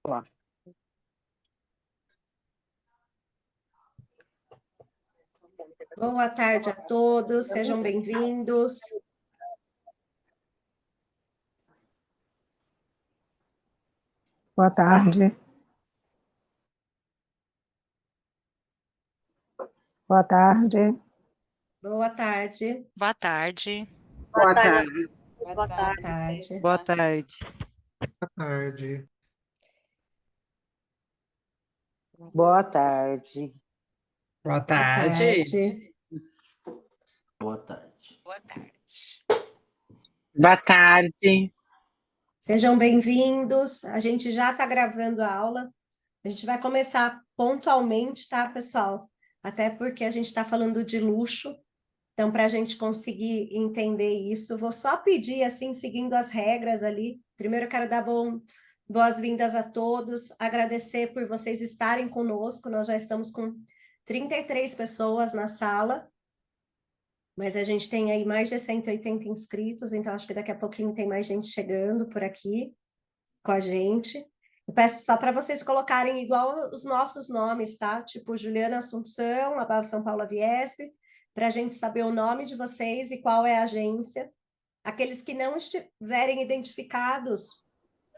Lá. Boa tarde a todos, sejam bem-vindos. Boa tarde. Boa tarde. Boa tarde. Boa tarde. Boa tarde. Boa tarde. Boa tarde. Boa tarde. Boa tarde. Boa tarde. Boa tarde. Boa tarde. Boa tarde. Sejam bem-vindos. A gente já está gravando a aula. A gente vai começar pontualmente, tá, pessoal? Até porque a gente está falando de luxo. Então, para a gente conseguir entender isso, vou só pedir, assim, seguindo as regras ali. Primeiro, eu quero dar boas-vindas a todos, agradecer por vocês estarem conosco. Nós já estamos com 33 pessoas na sala, mas a gente tem aí mais de 180 inscritos, então acho que daqui a pouquinho tem mais gente chegando por aqui com a gente. Eu peço só para vocês colocarem igual os nossos nomes, tá? Tipo Juliana Assumpção, Abave São Paulo Viesp, para a gente saber o nome de vocês e qual é a agência. Aqueles que não estiverem identificados,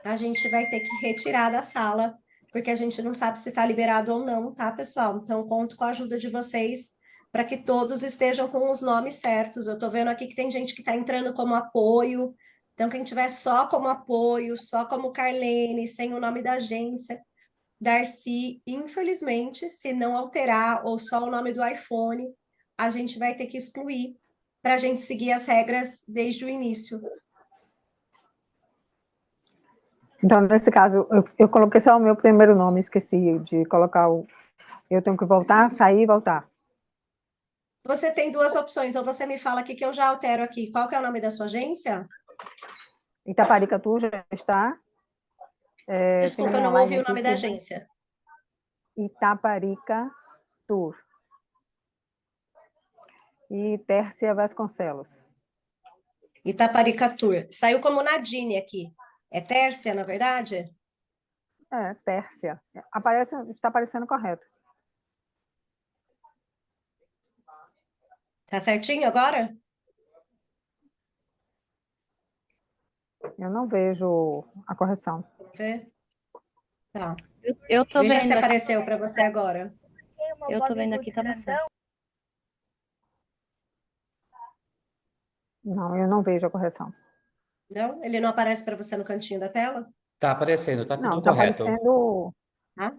a gente vai ter que retirar da sala, porque a gente não sabe se está liberado ou não, tá, pessoal? Então, conto com a ajuda de vocês para que todos estejam com os nomes certos. Eu estou vendo aqui que tem gente que está entrando como apoio, então quem tiver só como apoio, só como Carlene, sem o nome da agência, Darcy, infelizmente, se não alterar ou só o nome do iPhone, a gente vai ter que excluir para a gente seguir as regras desde o início. Então, nesse caso, eu coloquei só o meu primeiro nome, esqueci de colocar o... Eu tenho que voltar, sair e voltar. Você tem duas opções, ou você me fala aqui que eu já altero aqui. Qual que é o nome da sua agência? Itaparica Tour já está. Desculpa, eu não ouvi o nome da agência. Itaparica Tour. E Tércia Vasconcelos. Itaparica Tour. Saiu como Nadine aqui. É Tércia, na verdade? Tércia. Está aparecendo correto. Tá certinho agora? Eu não vejo a correção. Tá. Eu tô Veja vendo se aqui. apareceu para você agora. Eu tô vendo aqui, tá certo. Não, eu não vejo a correção. Não? Ele não aparece para você no cantinho da tela? Tá aparecendo, tá tudo Não, está correto. aparecendo... Tá?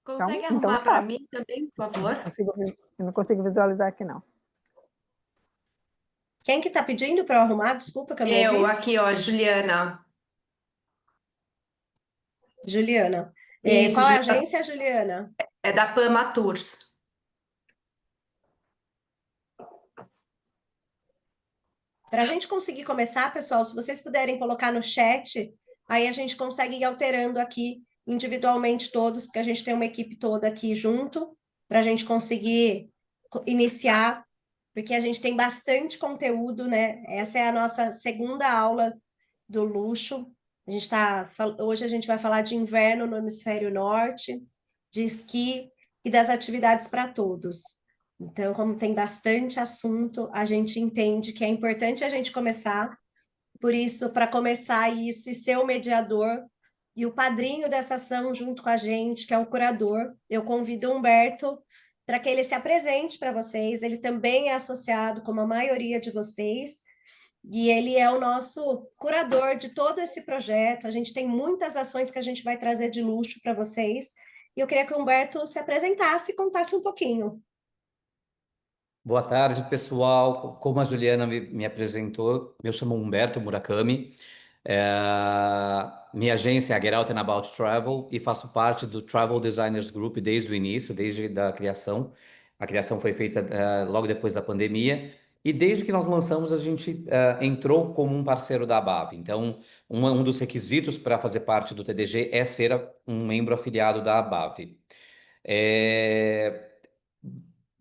Consegue Então arrumar está. para mim também, por favor? Eu não consigo visualizar aqui, não. Quem que tá pedindo para eu arrumar? Desculpa que eu não ouvi. Eu, aqui, ó, Juliana. Juliana. Isso, Qual é a Juliana. agência, Juliana? É da Pama Tours. Para a gente conseguir começar, pessoal, se vocês puderem colocar no chat, aí a gente consegue ir alterando aqui individualmente todos, porque a gente tem uma equipe toda aqui junto, para a gente conseguir iniciar, porque a gente tem bastante conteúdo, né? Essa é a nossa segunda aula do luxo. Hoje a gente vai falar de inverno no hemisfério norte, de esqui e das atividades para todos. Então, como tem bastante assunto, a gente entende que é importante a gente começar. Por isso, para começar isso e ser o mediador e o padrinho dessa ação junto com a gente, que é o curador, eu convido o Humberto para que ele se apresente para vocês. Ele também é associado, como a maioria de vocês, e ele é o nosso curador de todo esse projeto. A gente tem muitas ações que a gente vai trazer de luxo para vocês. E eu queria que o Humberto se apresentasse e contasse um pouquinho. Boa tarde, pessoal. Como a Juliana me apresentou, eu chamo Humberto Murakami. Minha agência é a Get Out and About Travel e faço parte do Travel Designers Group desde o início, desde a criação. A criação foi feita logo depois da pandemia e desde que nós lançamos a gente entrou como um parceiro da Abave. Então, um dos requisitos para fazer parte do TDG é ser um membro afiliado da Abave.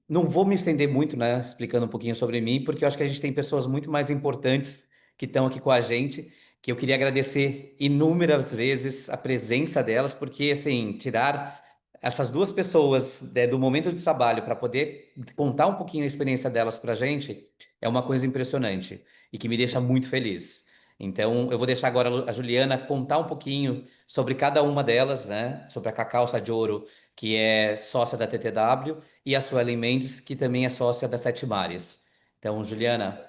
Não vou me estender muito, né, explicando um pouquinho sobre mim, porque eu acho que a gente tem pessoas muito mais importantes que estão aqui com a gente, que eu queria agradecer inúmeras vezes a presença delas, porque, assim, tirar essas duas pessoas, do momento de trabalho para poder contar um pouquinho a experiência delas para a gente é uma coisa impressionante e que me deixa muito feliz. Então, eu vou deixar agora a Juliana contar um pouquinho sobre cada uma delas, né? Sobre a Cacau Sadioro, que é sócia da TTW, e a Suelen Mendes, que também é sócia da Sete Mares. Então, Juliana.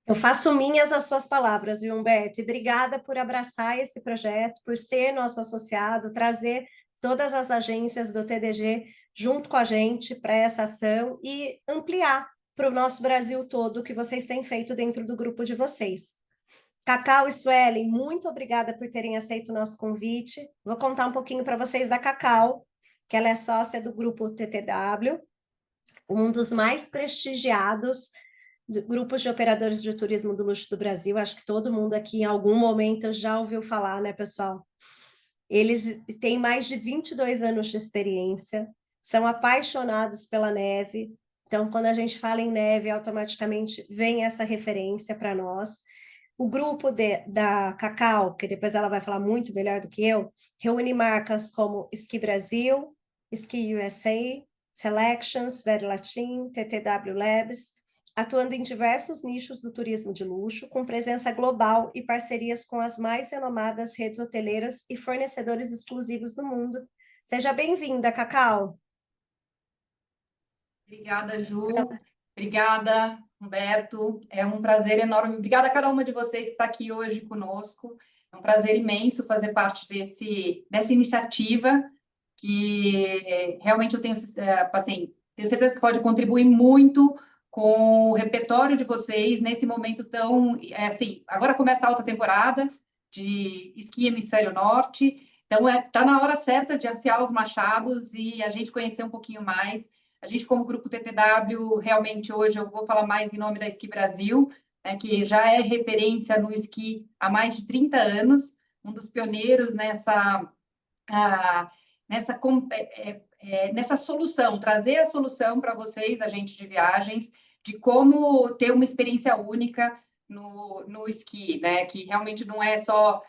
Eu faço minhas as suas palavras, viu, Humberto? E obrigada por abraçar esse projeto, por ser nosso associado, trazer todas as agências do TDG junto com a gente para essa ação e ampliar para o nosso Brasil todo o que vocês têm feito dentro do grupo de vocês. Cacau e Suelen, muito obrigada por terem aceito o nosso convite. Vou contar um pouquinho para vocês da Cacau, que ela é sócia do grupo TTW, um dos mais prestigiados grupos de operadores de turismo do luxo do Brasil. Acho que todo mundo aqui em algum momento já ouviu falar, né, pessoal? Eles têm mais de 22 anos de experiência, são apaixonados pela neve. Então, quando a gente fala em neve, automaticamente vem essa referência para nós. O grupo da Cacau, que depois ela vai falar muito melhor do que eu, reúne marcas como Ski Brasil, Ski USA, Selections, Very Latin, TTW Labs, atuando em diversos nichos do turismo de luxo, com presença global e parcerias com as mais renomadas redes hoteleiras e fornecedores exclusivos do mundo. Seja bem-vinda, Cacau. Obrigada, Ju. Obrigada, Humberto. É um prazer enorme. Obrigada a cada uma de vocês que está aqui hoje conosco. É um prazer imenso fazer parte dessa iniciativa que realmente eu tenho, assim, tenho certeza que pode contribuir muito com o repertório de vocês nesse momento tão, assim, agora começa a alta temporada de esqui hemisfério norte, então tá na hora certa de afiar os machados e a gente conhecer um pouquinho mais. A gente, como grupo TTW, realmente hoje eu vou falar mais em nome da Ski Brasil, né, que já é referência no esqui há mais de 30 anos, um dos pioneiros nessa solução, trazer a solução para vocês, agentes de viagens, de como ter uma experiência única no esqui, né? Que realmente não é só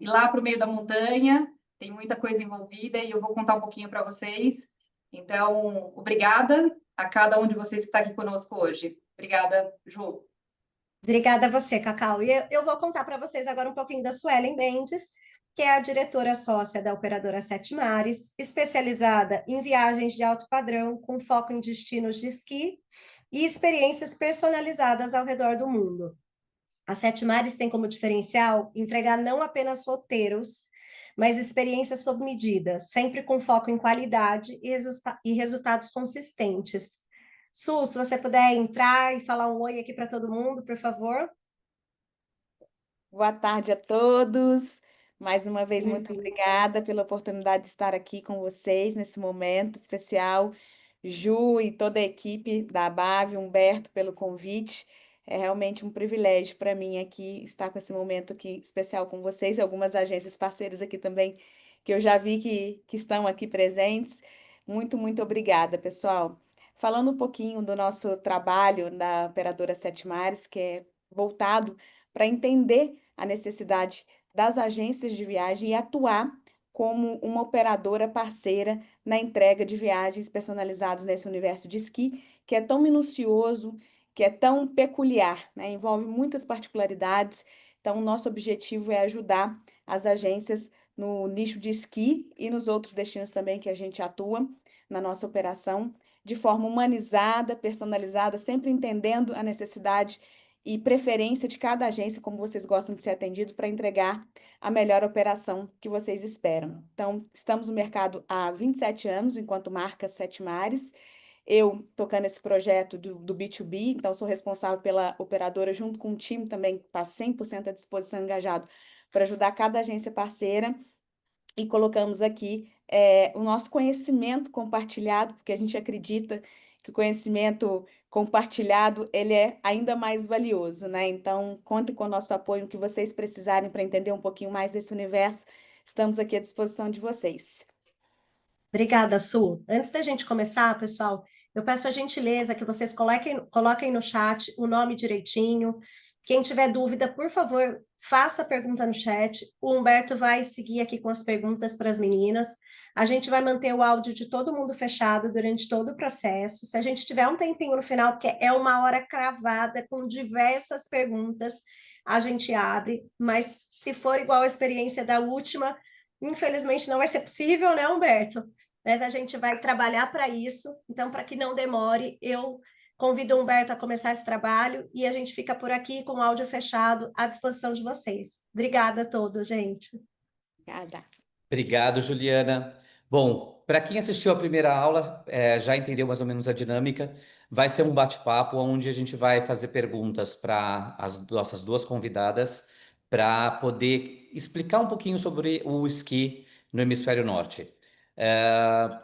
ir lá para o meio da montanha, tem muita coisa envolvida e eu vou contar um pouquinho para vocês. Então, obrigada a cada um de vocês que está aqui conosco hoje. Obrigada, Ju. Obrigada a você, Cacau. E eu vou contar para vocês agora um pouquinho da Suelen Mendes, que é a diretora sócia da operadora Sete Mares, especializada em viagens de alto padrão, com foco em destinos de esqui e experiências personalizadas ao redor do mundo. A Sete Mares tem como diferencial entregar não apenas roteiros, mas experiências sob medida, sempre com foco em qualidade e resultados consistentes. Su, se você puder entrar e falar um oi aqui para todo mundo, por favor. Boa tarde a todos. Mais uma vez, muito obrigada pela oportunidade de estar aqui com vocês nesse momento especial. Ju e toda a equipe da ABAV, Humberto, pelo convite. É realmente um privilégio para mim aqui estar com esse momento aqui especial com vocês e algumas agências parceiras aqui também, que eu já vi que estão aqui presentes. Muito, muito obrigada, pessoal. Falando um pouquinho do nosso trabalho na operadora Sete Mares, que é voltado para entender a necessidade das agências de viagem e atuar como uma operadora parceira na entrega de viagens personalizadas nesse universo de esqui, que é tão minucioso, que é tão peculiar, né? Envolve muitas particularidades. Então, o nosso objetivo é ajudar as agências no nicho de esqui e nos outros destinos também que a gente atua na nossa operação, de forma humanizada, personalizada, sempre entendendo a necessidade e preferência de cada agência, como vocês gostam de ser atendidos, para entregar a melhor operação que vocês esperam. Então, estamos no mercado há 27 anos, enquanto marca Sete Mares. Eu tocando esse projeto do B2B, então sou responsável pela operadora, junto com um time também que está 100% à disposição, engajado, para ajudar cada agência parceira. E colocamos aqui o nosso conhecimento compartilhado, porque a gente acredita que o conhecimento compartilhado ele é ainda mais valioso, né? Então, contem com o nosso apoio, o que vocês precisarem para entender um pouquinho mais desse universo. Estamos aqui à disposição de vocês. Obrigada, Su. Antes da gente começar, pessoal, eu peço a gentileza que vocês coloquem no chat o nome direitinho, Quem tiver dúvida, por favor, faça a pergunta no chat. O Humberto vai seguir aqui com as perguntas para as meninas. A gente vai manter o áudio de todo mundo fechado durante todo o processo. Se a gente tiver um tempinho no final, porque é uma hora cravada com diversas perguntas, a gente abre. Mas se for igual a experiência da última, infelizmente não vai ser possível, né, Humberto? Mas a gente vai trabalhar para isso. Então, para que não demore, eu convido o Humberto a começar esse trabalho e a gente fica por aqui com o áudio fechado à disposição de vocês. Obrigada a todos, gente. Obrigada. Obrigado, Juliana. Bom, para quem assistiu a primeira aula, já entendeu mais ou menos a dinâmica. Vai ser um bate-papo onde a gente vai fazer perguntas para as nossas duas convidadas para poder explicar um pouquinho sobre o esqui no Hemisfério Norte.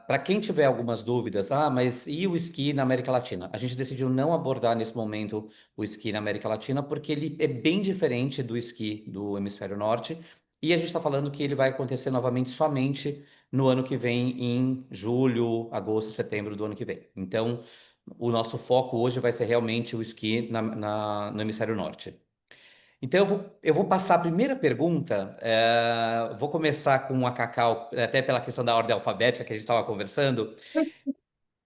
Para quem tiver algumas dúvidas, mas e o esqui na América Latina? A gente decidiu não abordar nesse momento o esqui na América Latina porque ele é bem diferente do esqui do Hemisfério Norte. E a gente está falando que ele vai acontecer novamente somente no ano que vem, em julho, agosto, setembro do ano que vem. Então, o nosso foco hoje vai ser realmente o esqui no Hemisfério Norte. Então, eu vou passar a primeira pergunta. Vou começar com a Cacau, até pela questão da ordem alfabética que a gente estava conversando.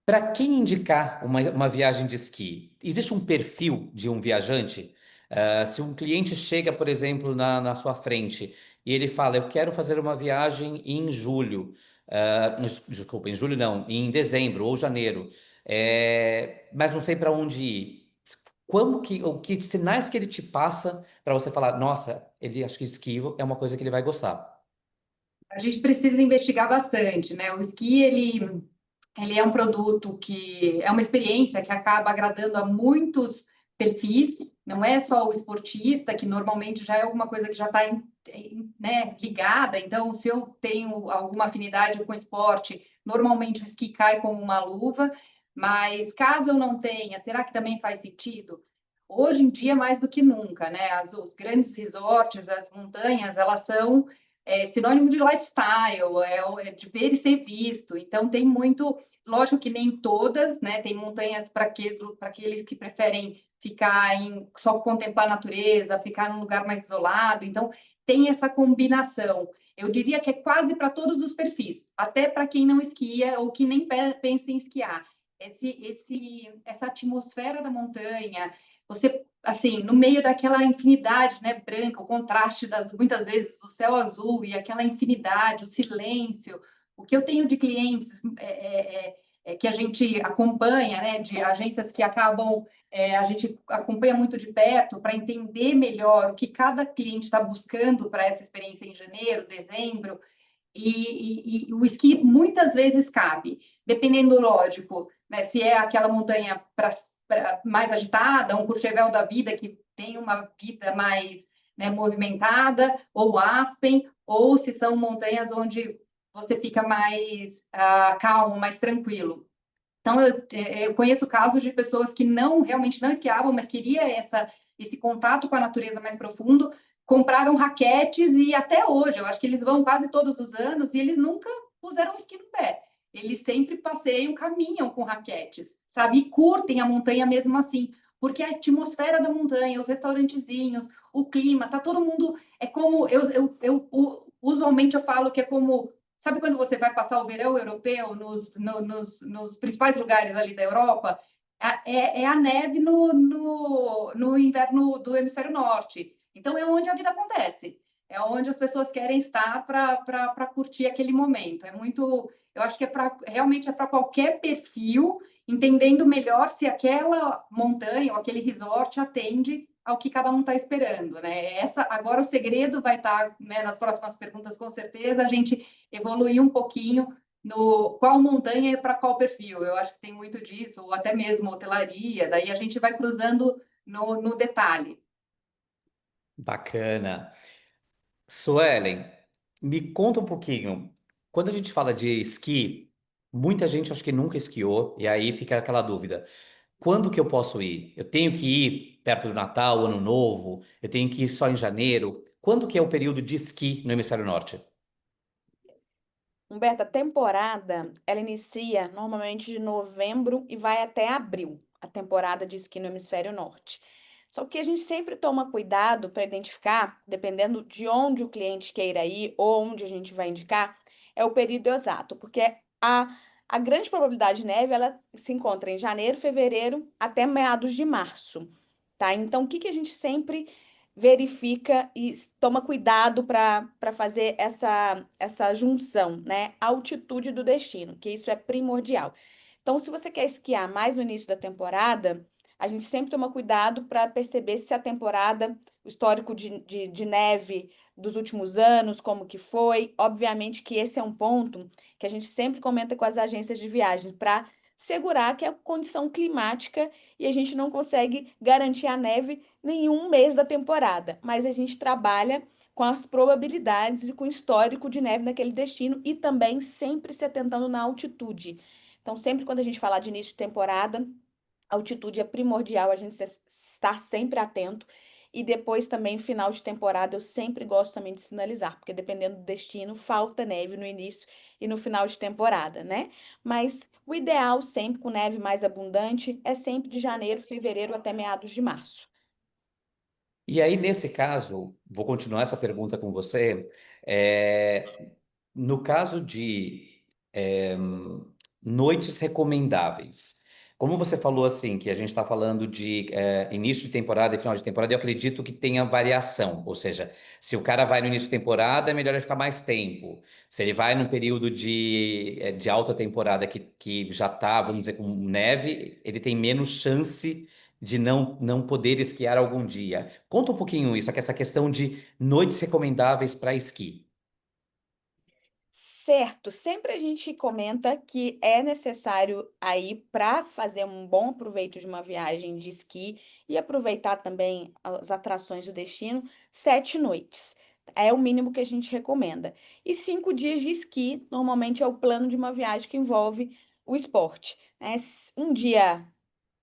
Para quem indicar uma viagem de esqui, existe um perfil de um viajante? Se um cliente chega, por exemplo, na sua frente e ele fala, eu quero fazer uma viagem em julho, desculpa, em julho não, em dezembro ou janeiro, mas não sei para onde ir. Que sinais que ele te passa para você falar, nossa, ele acho que esqui é uma coisa que ele vai gostar. A gente precisa investigar bastante, né? O esqui, ele é um produto que é uma experiência que acaba agradando a muitos perfis, não é só o esportista, que normalmente já é alguma coisa que já está né, ligada. Então, se eu tenho alguma afinidade com esporte, normalmente o esqui cai como uma luva, mas caso eu não tenha, será que também faz sentido? Hoje em dia, mais do que nunca, né? Os grandes resorts, as montanhas, elas são sinônimo de lifestyle, é de ver e ser visto. Então, tem muito, lógico que nem todas, né? Tem montanhas para aqueles que preferem ficar só contemplar a natureza, ficar num lugar mais isolado. Então, tem essa combinação. Eu diria que é quase para todos os perfis, até para quem não esquia ou que nem pensa em esquiar. Essa atmosfera da montanha, você, assim, no meio daquela infinidade, né, branca, o contraste muitas vezes do céu azul e aquela infinidade, o silêncio. O que eu tenho de clientes que a gente acompanha, né, de agências que acabam, a gente acompanha muito de perto para entender melhor o que cada cliente está buscando para essa experiência em janeiro, dezembro, e o esqui muitas vezes cabe, dependendo, lógico, né, se é aquela montanha mais agitada, um Courchevel da vida que tem uma vida mais, né, movimentada, ou Aspen, ou se são montanhas onde você fica mais calmo, mais tranquilo. Então, eu conheço casos de pessoas que realmente não esquiavam, mas queria esse contato com a natureza mais profundo, compraram raquetes e até hoje, eu acho que eles vão quase todos os anos e eles nunca puseram esqui no pé. Eles sempre passeiam, caminham com raquetes, sabe? E curtem a montanha mesmo assim, porque a atmosfera da montanha, os restaurantezinhos, o clima, tá todo mundo... É como... usualmente eu falo que é como... Sabe quando você vai passar o verão europeu nos principais lugares ali da Europa? É a neve no inverno do hemisfério norte. Então, é onde a vida acontece. É onde as pessoas querem estar para curtir aquele momento. É muito... Eu acho que realmente é para qualquer perfil, entendendo melhor se aquela montanha ou aquele resort atende ao que cada um está esperando, né? Agora o segredo vai estar, né, nas próximas perguntas, com certeza, a gente evoluir um pouquinho no qual montanha e para qual perfil. Eu acho que tem muito disso, ou até mesmo hotelaria, daí a gente vai cruzando no detalhe. Bacana. Suelen, me conta um pouquinho. Quando a gente fala de esqui, muita gente acho que nunca esquiou, e aí fica aquela dúvida. Quando que eu posso ir? Eu tenho que ir perto do Natal, Ano Novo? Eu tenho que ir só em janeiro? Quando que é o período de esqui no Hemisfério Norte? Humberto, a temporada, ela inicia normalmente de novembro e vai até abril, a temporada de esqui no Hemisfério Norte. Só que a gente sempre toma cuidado para identificar, dependendo de onde o cliente queira ir ou onde a gente vai indicar, é o período exato, porque a grande probabilidade de neve ela se encontra em janeiro, fevereiro até meados de março, tá? Então, o que que a gente sempre verifica e toma cuidado para fazer essa junção, né? A altitude do destino, que isso é primordial. Então, se você quer esquiar mais no início da temporada, a gente sempre toma cuidado para perceber se a temporada, o histórico de neve dos últimos anos, como que foi. Obviamente que esse é um ponto que a gente sempre comenta com as agências de viagens para segurar que é a condição climática e a gente não consegue garantir a neve nenhum mês da temporada, mas a gente trabalha com as probabilidades e com o histórico de neve naquele destino e também sempre se atentando na altitude. Então, sempre quando a gente falar de início de temporada, a altitude é primordial, a gente estar sempre atento. E depois também, final de temporada, eu sempre gosto também de sinalizar, porque dependendo do destino, falta neve no início e no final de temporada, né? Mas o ideal, sempre com neve mais abundante, é sempre de janeiro, fevereiro até meados de março. E aí, nesse caso, vou continuar essa pergunta com você. No caso de noites recomendáveis, como você falou assim, que a gente está falando de início de temporada e final de temporada, eu acredito que tenha variação. Ou seja, se o cara vai no início de temporada, é melhor ele ficar mais tempo. Se ele vai num período de alta temporada que já está, vamos dizer, com neve, ele tem menos chance de não poder esquiar algum dia. Conta um pouquinho isso, essa questão de noites recomendáveis para esqui. Certo, sempre a gente comenta que é necessário aí para fazer um bom proveito de uma viagem de esqui e aproveitar também as atrações do destino, 7 noites. É o mínimo que a gente recomenda. E 5 dias de esqui, normalmente é o plano de uma viagem que envolve o esporte, né? Um dia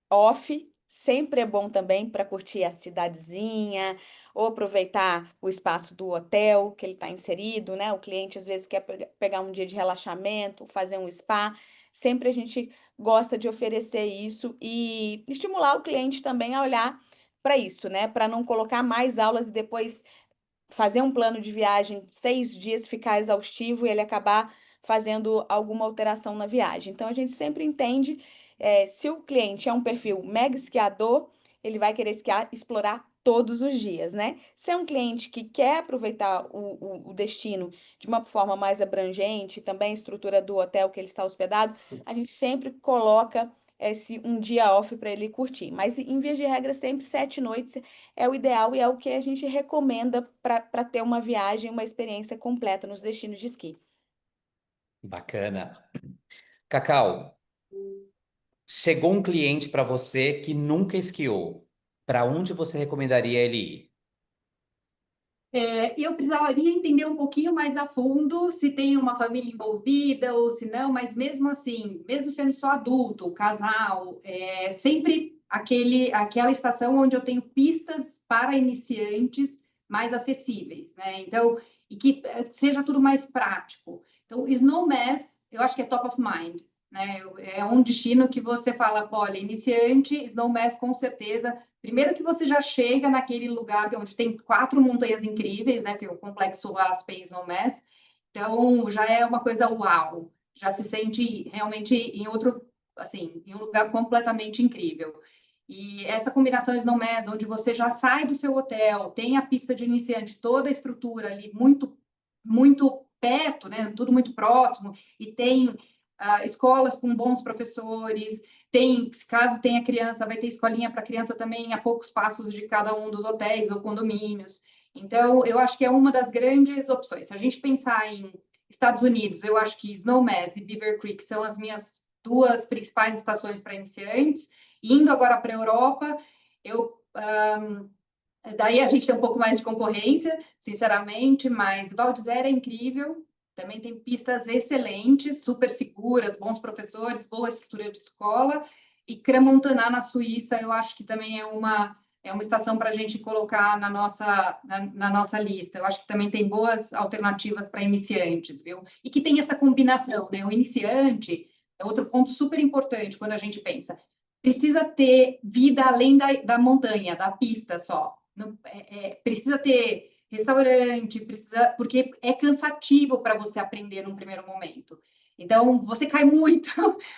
off, sempre é bom também para curtir a cidadezinha ou aproveitar o espaço do hotel que ele está inserido, né? O cliente às vezes quer pegar um dia de relaxamento, fazer um spa. Sempre a gente gosta de oferecer isso e estimular o cliente também a olhar para isso, né? Para não colocar mais aulas e depois fazer um plano de viagem 6 dias, ficar exaustivo e ele acabar fazendo alguma alteração na viagem. Então, a gente sempre entende, se o cliente é um perfil mega esquiador, ele vai querer esquiar, explorar todos os dias, né? Se é um cliente que quer aproveitar o destino de uma forma mais abrangente, também a estrutura do hotel que ele está hospedado, a gente sempre coloca um dia off para ele curtir. Mas, em via de regra, sempre 7 noites é o ideal e é o que a gente recomenda para ter uma viagem, uma experiência completa nos destinos de esqui. Bacana. Cacau, chegou um cliente para você que nunca esquiou. Para onde você recomendaria ele ir? Eu precisaria entender um pouquinho mais a fundo se tem uma família envolvida ou se não, mas mesmo assim, mesmo sendo só adulto, casal, sempre aquela estação onde eu tenho pistas para iniciantes mais acessíveis, né? Então, e que seja tudo mais prático. Então, Snowmass, eu acho que é top of mind, né? É um destino que você fala, olha, iniciante, Snowmass com certeza. Primeiro que você já chega naquele lugar onde tem 4 montanhas incríveis, né? Que é o Complexo Aspen Snowmass. Então, já é uma coisa uau. Já se sente realmente em outro, assim, em um lugar completamente incrível. E essa combinação Snowmass, onde você já sai do seu hotel, tem a pista de iniciante, toda a estrutura ali muito, muito perto, né? Tudo muito próximo, e tem escolas com bons professores. Tem, caso tenha criança, vai ter escolinha para criança também a poucos passos de cada um dos hotéis ou condomínios. Então, eu acho que é uma das grandes opções. Se a gente pensar em Estados Unidos, eu acho que Snowmass e Beaver Creek são as minhas 2 principais estações para iniciantes. Indo agora para a Europa, daí a gente tem um pouco mais de concorrência, sinceramente, mas Val d'Isère é incrível. Também tem pistas excelentes, super seguras, bons professores, boa estrutura de escola. E Crans-Montana, na Suíça, eu acho que também é uma estação para a gente colocar na nossa lista. Eu acho que também tem boas alternativas para iniciantes, viu? E que tem essa combinação, né? O iniciante é outro ponto super importante quando a gente pensa. precisa ter vida além da montanha, da pista só. Não, precisa ter restaurante, precisa, porque é cansativo para você aprender num primeiro momento. Então, você cai muito,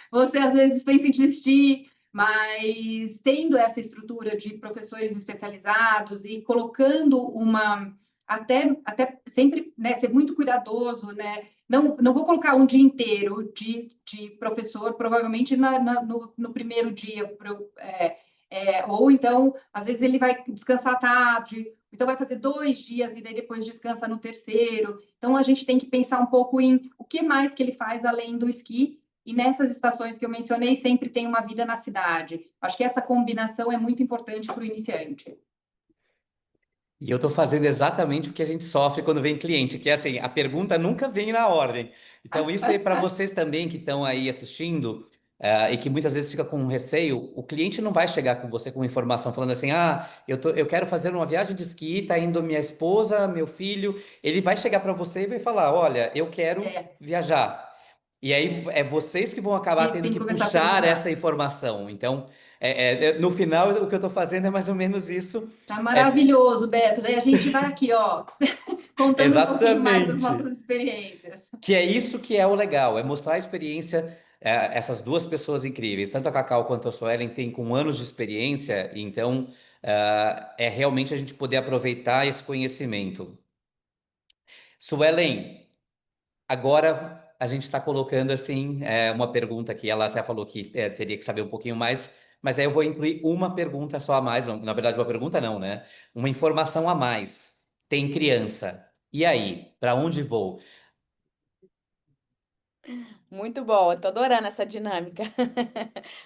você às vezes pensa em desistir, mas tendo essa estrutura de professores especializados e colocando até sempre, né, ser muito cuidadoso, né? Não vou colocar um dia inteiro de professor, provavelmente no primeiro dia, ou então, às vezes ele vai descansar à tarde, então vai fazer 2 dias e daí depois descansa no terceiro. Então, a gente tem que pensar um pouco em o que mais que ele faz além do esqui, e nessas estações que eu mencionei, sempre tem uma vida na cidade. Acho que essa combinação é muito importante para o iniciante. E eu estou fazendo exatamente o que a gente sofre quando vem cliente, que é assim, a pergunta nunca vem na ordem. Então, isso aí para vocês também que estão aí assistindo, e que muitas vezes fica com receio, o cliente não vai chegar com você com informação falando assim, eu quero fazer uma viagem de esqui, tá indo minha esposa, meu filho. Ele vai chegar para você e vai falar, olha, eu quero viajar. E aí é vocês que vão acabar tendo Tem que que começar a puxar perguntar. essa informação. Então, no final, o que eu estou fazendo é mais ou menos isso. Tá maravilhoso, Beto. Daí a gente vai aqui, ó, contando um pouquinho mais das Exatamente. nossas experiências. Que é isso que é o legal, é mostrar a experiência. Essas duas pessoas incríveis, tanto a Cacau quanto a Suelen, têm com anos de experiência, então é realmente a gente poder aproveitar esse conhecimento. Suelen, agora a gente está colocando assim uma pergunta que ela até falou que teria que saber um pouquinho mais, mas aí eu vou incluir uma pergunta só a mais, na verdade uma pergunta não, né? Uma informação a mais. Tem criança. E aí, para onde vou? Muito bom, eu tô adorando essa dinâmica.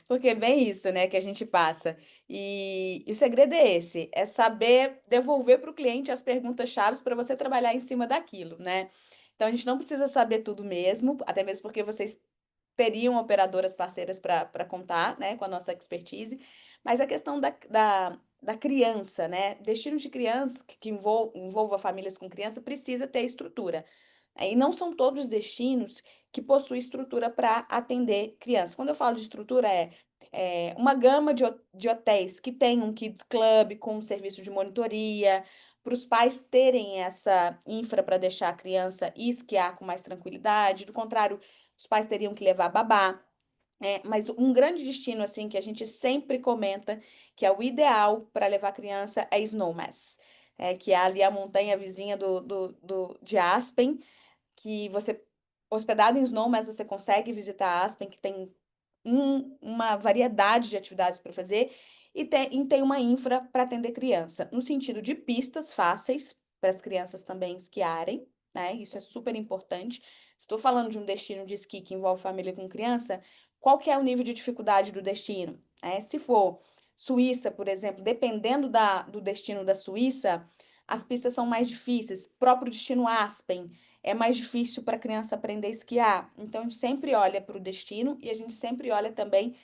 Porque é bem isso, né, que a gente passa. E o segredo é esse, é saber devolver para o cliente as perguntas-chave para você trabalhar em cima daquilo, né? Então a gente não precisa saber tudo mesmo, até mesmo porque vocês teriam operadoras parceiras para contar, né, com a nossa expertise. Mas a questão da criança, né? Destino de criança que envolva famílias com criança precisa ter estrutura. E não são todos os destinos que possuem estrutura para atender crianças. Quando eu falo de estrutura, uma gama de hotéis que tem um Kids Club com um serviço de monitoria, para os pais terem essa infra para deixar a criança ir esquiar com mais tranquilidade. Do contrário, os pais teriam que levar babá. Mas um grande destino, assim, que a gente sempre comenta, que é o ideal para levar a criança, é Snowmass, que é ali a montanha vizinha de Aspen, que você, hospedado em Snowmass, você consegue visitar Aspen, que tem uma variedade de atividades para fazer, e tem uma infra para atender criança, no sentido de pistas fáceis para as crianças também esquiarem, né? Isso é super importante. Estou falando de um destino de esqui que envolve família com criança, qual que é o nível de dificuldade do destino? Se for Suíça, por exemplo, dependendo do destino da Suíça, as pistas são mais difíceis. Próprio destino Aspen é mais difícil para a criança aprender a esquiar. Então, a gente sempre olha para o destino e a gente sempre olha também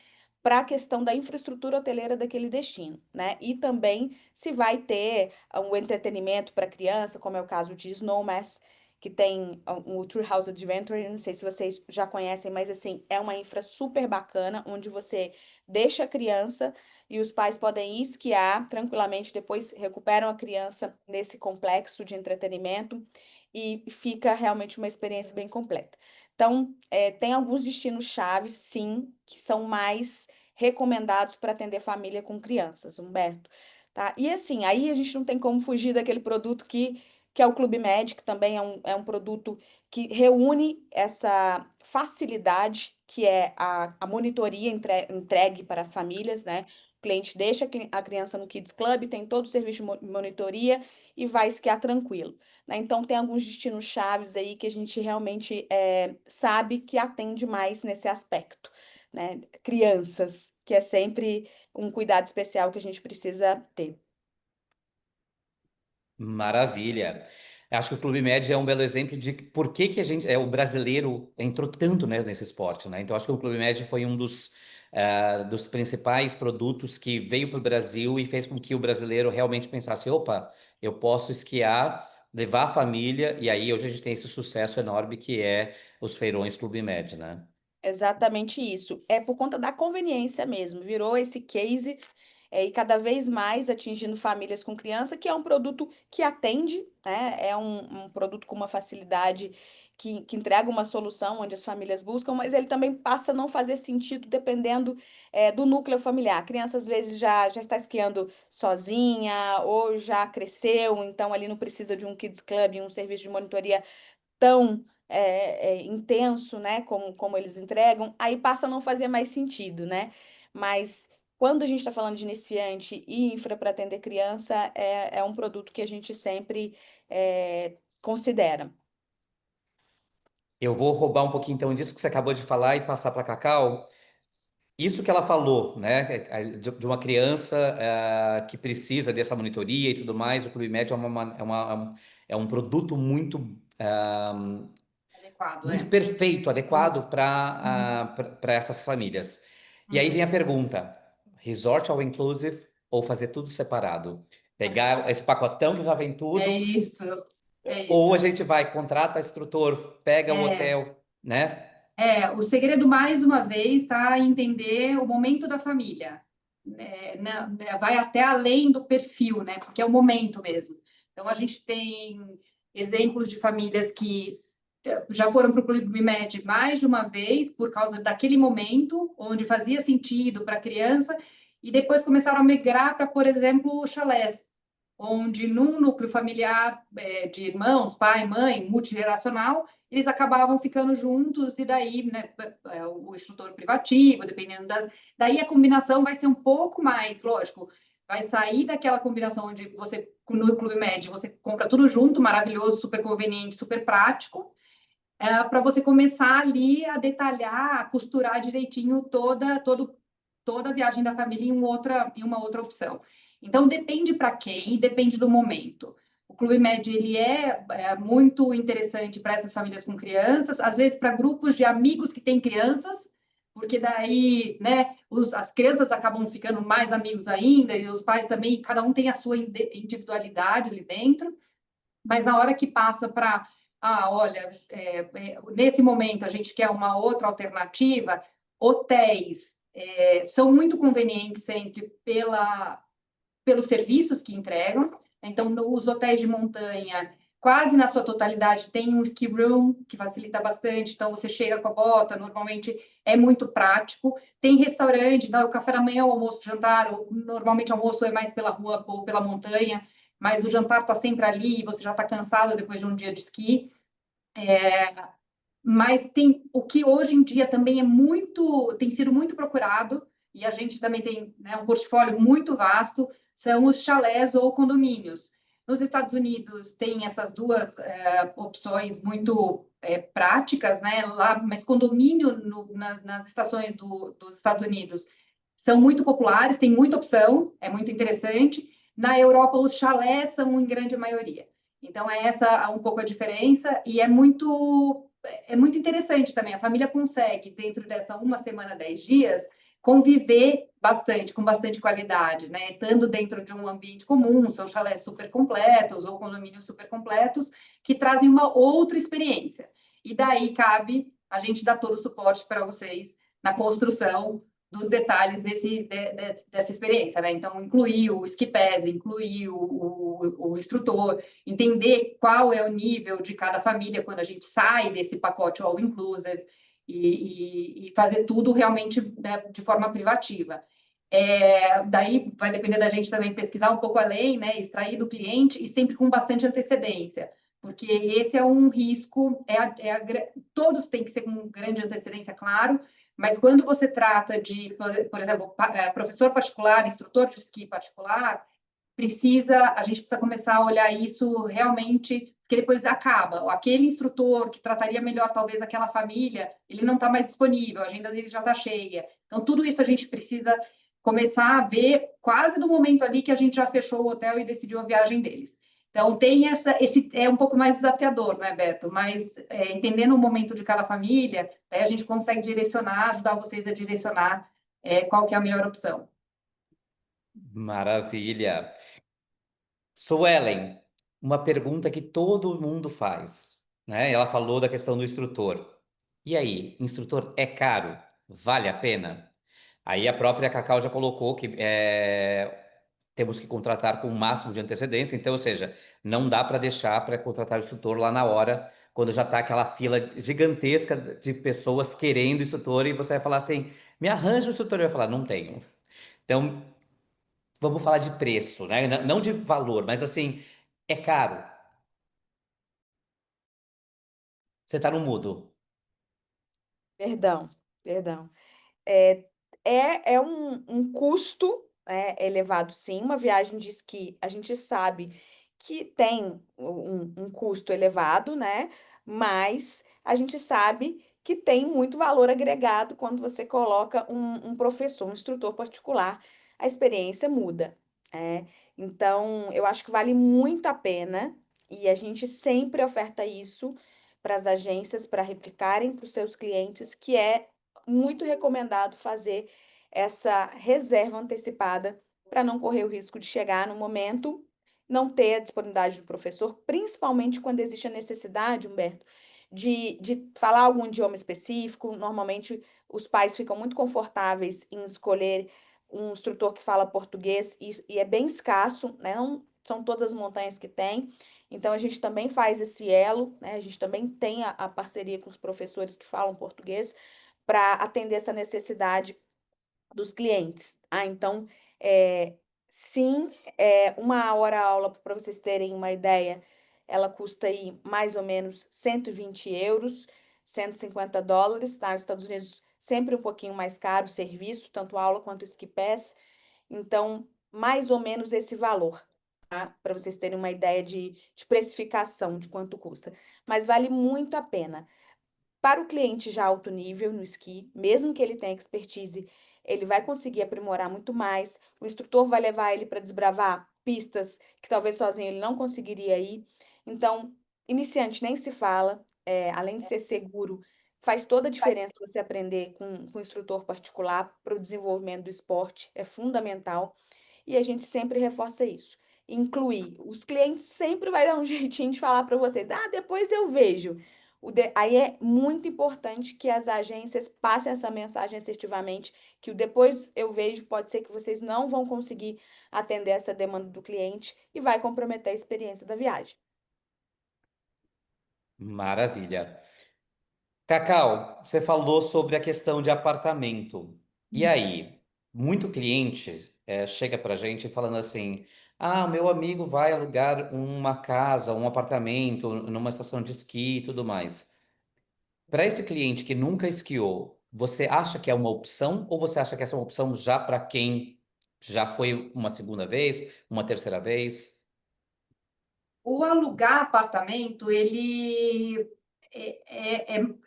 para a questão da infraestrutura hoteleira daquele destino, né? E também se vai ter um entretenimento para criança, como é o caso de Snowmass, que tem o Treehouse Adventure, não sei se vocês já conhecem, mas assim, é uma infra super bacana, onde você deixa a criança e os pais podem ir esquiar tranquilamente, depois recuperam a criança nesse complexo de entretenimento e fica realmente uma experiência bem completa. Então, tem alguns destinos chaves, sim, que são mais recomendados para atender família com crianças, Humberto, tá? E assim, aí a gente não tem como fugir daquele produto que é o Clube Med, que também é um produto que reúne essa facilidade que é a monitoria entregue para as famílias, né? O cliente deixa a criança no Kids Club, tem todo o serviço de monitoria e vai esquiar tranquilo, né? Então, tem alguns destinos chaves aí que a gente realmente sabe que atende mais nesse aspecto, né? Crianças, que é sempre um cuidado especial que a gente precisa ter. Maravilha. Acho que o Clube Med é um belo exemplo de por que que o brasileiro entrou tanto, né, nesse esporte, né? Então, acho que o Clube Med foi um dos principais produtos que veio para o Brasil e fez com que o brasileiro realmente pensasse, opa, eu posso esquiar, levar a família, e aí hoje a gente tem esse sucesso enorme que é os feirões Clube Med, né? Exatamente isso. É por conta da conveniência mesmo. Virou esse case e cada vez mais atingindo famílias com criança, que é um produto que atende, né? É um produto com uma facilidade que entrega uma solução onde as famílias buscam, mas ele também passa a não fazer sentido dependendo do núcleo familiar. A criança às vezes já está esquiando sozinha ou já cresceu, então ali não precisa de um Kids Club, um serviço de monitoria tão intenso, né, como eles entregam, aí passa a não fazer mais sentido, né? Mas quando a gente está falando de iniciante e infra para atender criança, é um produto que a gente sempre considera. Eu vou roubar um pouquinho então disso que você acabou de falar e passar para a Cacau. Isso que ela falou, né, de uma criança que precisa dessa monitoria e tudo mais, o Clube Med é um produto Adequado, muito perfeito, adequado para essas famílias. E aí vem a pergunta: resort all inclusive ou fazer tudo separado? Pegar esse pacotão que já vem É tudo, isso, é ou a isso. gente vai, contrata instrutor, pega o hotel, né? O segredo, mais uma vez, está em entender o momento da família. Vai até além do perfil, né? Porque é o momento mesmo. Então, a gente tem exemplos de famílias que já foram para o Clube Med mais de uma vez por causa daquele momento, onde fazia sentido para a criança, e depois começaram a migrar para, por exemplo, chalés, onde num núcleo familiar de irmãos, pai, mãe, multigeracional, eles acabavam ficando juntos, e daí, né, o instrutor privativo, dependendo daí a combinação vai ser um pouco mais, lógico, vai sair daquela combinação onde você, no Clube Med, você compra tudo junto, maravilhoso, super conveniente, super prático, para você começar ali a detalhar, a costurar direitinho toda a viagem da família em uma outra opção. Então, depende para quem e depende do momento. O Clube Med, ele é muito interessante para essas famílias com crianças, às vezes para grupos de amigos que têm crianças, porque daí, né, as crianças acabam ficando mais amigos ainda, e os pais também, cada um tem a sua individualidade ali dentro, mas na hora que passa para, olha, nesse momento a gente quer uma outra alternativa, hotéis são muito convenientes sempre pelos serviços que entregam. Então, os hotéis de montanha, quase na sua totalidade, tem um ski room, que facilita bastante. Então, você chega com a bota, normalmente é muito prático. Tem restaurante, então, o café da manhã, o almoço, o jantar, normalmente o almoço é mais pela rua ou pela montanha, mas o jantar está sempre ali e você já está cansado depois de um dia de esqui. Mas tem o que hoje em dia também tem sido muito procurado, e a gente também tem, né, um portfólio muito vasto, são os chalés ou condomínios. Nos Estados Unidos tem essas duas opções muito práticas, né? Lá, mas condomínio nas estações dos Estados Unidos são muito populares, tem muita opção, é muito interessante. Na Europa, os chalés são em grande maioria. Então, é essa um pouco a diferença, e é muito interessante também. A família consegue, dentro dessa uma semana, 10 dias, conviver bastante, com bastante qualidade, né? Estando dentro de um ambiente comum, são chalés super completos ou condomínios super completos, que trazem uma outra experiência. E daí cabe a gente dar todo o suporte para vocês na construção dos detalhes dessa experiência, né? Então, incluir o ski pass, incluir o instrutor, entender qual é o nível de cada família quando a gente sai desse pacote all inclusive, e fazer tudo realmente, né, de forma privativa. Daí vai depender da gente também pesquisar um pouco além, né, extrair do cliente e sempre com bastante antecedência, porque esse é um risco, todos têm que ser com grande antecedência, claro, mas quando você trata de, por exemplo, professor particular, instrutor de esqui particular, a gente precisa começar a olhar isso realmente, porque depois acaba. Aquele instrutor que trataria melhor, talvez, aquela família, ele não está mais disponível, a agenda dele já está cheia. Então, tudo isso a gente precisa começar a ver quase no momento ali que a gente já fechou o hotel e decidiu a viagem deles. Então, tem esse é um pouco mais desafiador, né, Beto? Mas entendendo o momento de cada família, a gente consegue direcionar, ajudar vocês a direcionar qual que é a melhor opção. Maravilha. Suelen, uma pergunta que todo mundo faz, né? Ela falou da questão do instrutor. E aí, instrutor é caro? Vale a pena? Aí a própria Cacau já colocou que temos que contratar com o máximo de antecedência, então, ou seja, não dá para deixar para contratar o instrutor lá na hora, quando já está aquela fila gigantesca de pessoas querendo instrutor, e você vai falar assim, me arranja o instrutor, e vai falar, não tenho. Então, vamos falar de preço, né? Não de valor, mas assim, é caro. Você está no mudo. Perdão, perdão. É, é um custo, né, elevado, sim. Uma viagem de esqui, a gente sabe que tem um custo elevado, né? Mas a gente sabe que tem muito valor agregado quando você coloca um professor, um instrutor particular, a experiência muda. Então, eu acho que vale muito a pena e a gente sempre oferta isso para as agências para replicarem para os seus clientes, que é muito recomendado fazer essa reserva antecipada para não correr o risco de chegar no momento, não ter a disponibilidade do professor, principalmente quando existe a necessidade, Humberto, de falar algum idioma específico. Normalmente, os pais ficam muito confortáveis em escolher um instrutor que fala português e é bem escasso, né? Não são todas as montanhas que tem. Então, a gente também faz esse elo, né? A gente também tem a parceria com os professores que falam português para atender essa necessidade dos clientes. Então, sim, uma hora aula, para vocês terem uma ideia, ela custa aí mais ou menos 120 euros, $150, tá? Nos Estados Unidos, sempre um pouquinho mais caro o serviço, tanto aula quanto ski pass. Então, mais ou menos esse valor, tá? Para vocês terem uma ideia de precificação, de quanto custa. Mas vale muito a pena. Para o cliente já alto nível no esqui, mesmo que ele tenha expertise, ele vai conseguir aprimorar muito mais. O instrutor vai levar ele para desbravar pistas que talvez sozinho ele não conseguiria ir. Então, iniciante nem se fala, além de ser seguro, faz toda a diferença você aprender com um instrutor particular para o desenvolvimento do esporte, é fundamental. E a gente sempre reforça isso. Incluir. Os clientes sempre vai dar um jeitinho de falar para vocês, depois eu vejo. Aí é muito importante que as agências passem essa mensagem assertivamente, que o depois eu vejo pode ser que vocês não vão conseguir atender essa demanda do cliente e vai comprometer a experiência da viagem. Maravilha. Cacau, você falou sobre a questão de apartamento. E aí, muito cliente chega para a gente falando assim: ah, meu amigo vai alugar uma casa, um apartamento numa estação de esqui e tudo mais. Para esse cliente que nunca esquiou, você acha que é uma opção ou você acha que essa é uma opção já para quem já foi uma segunda vez, uma terceira vez? O alugar apartamento, ele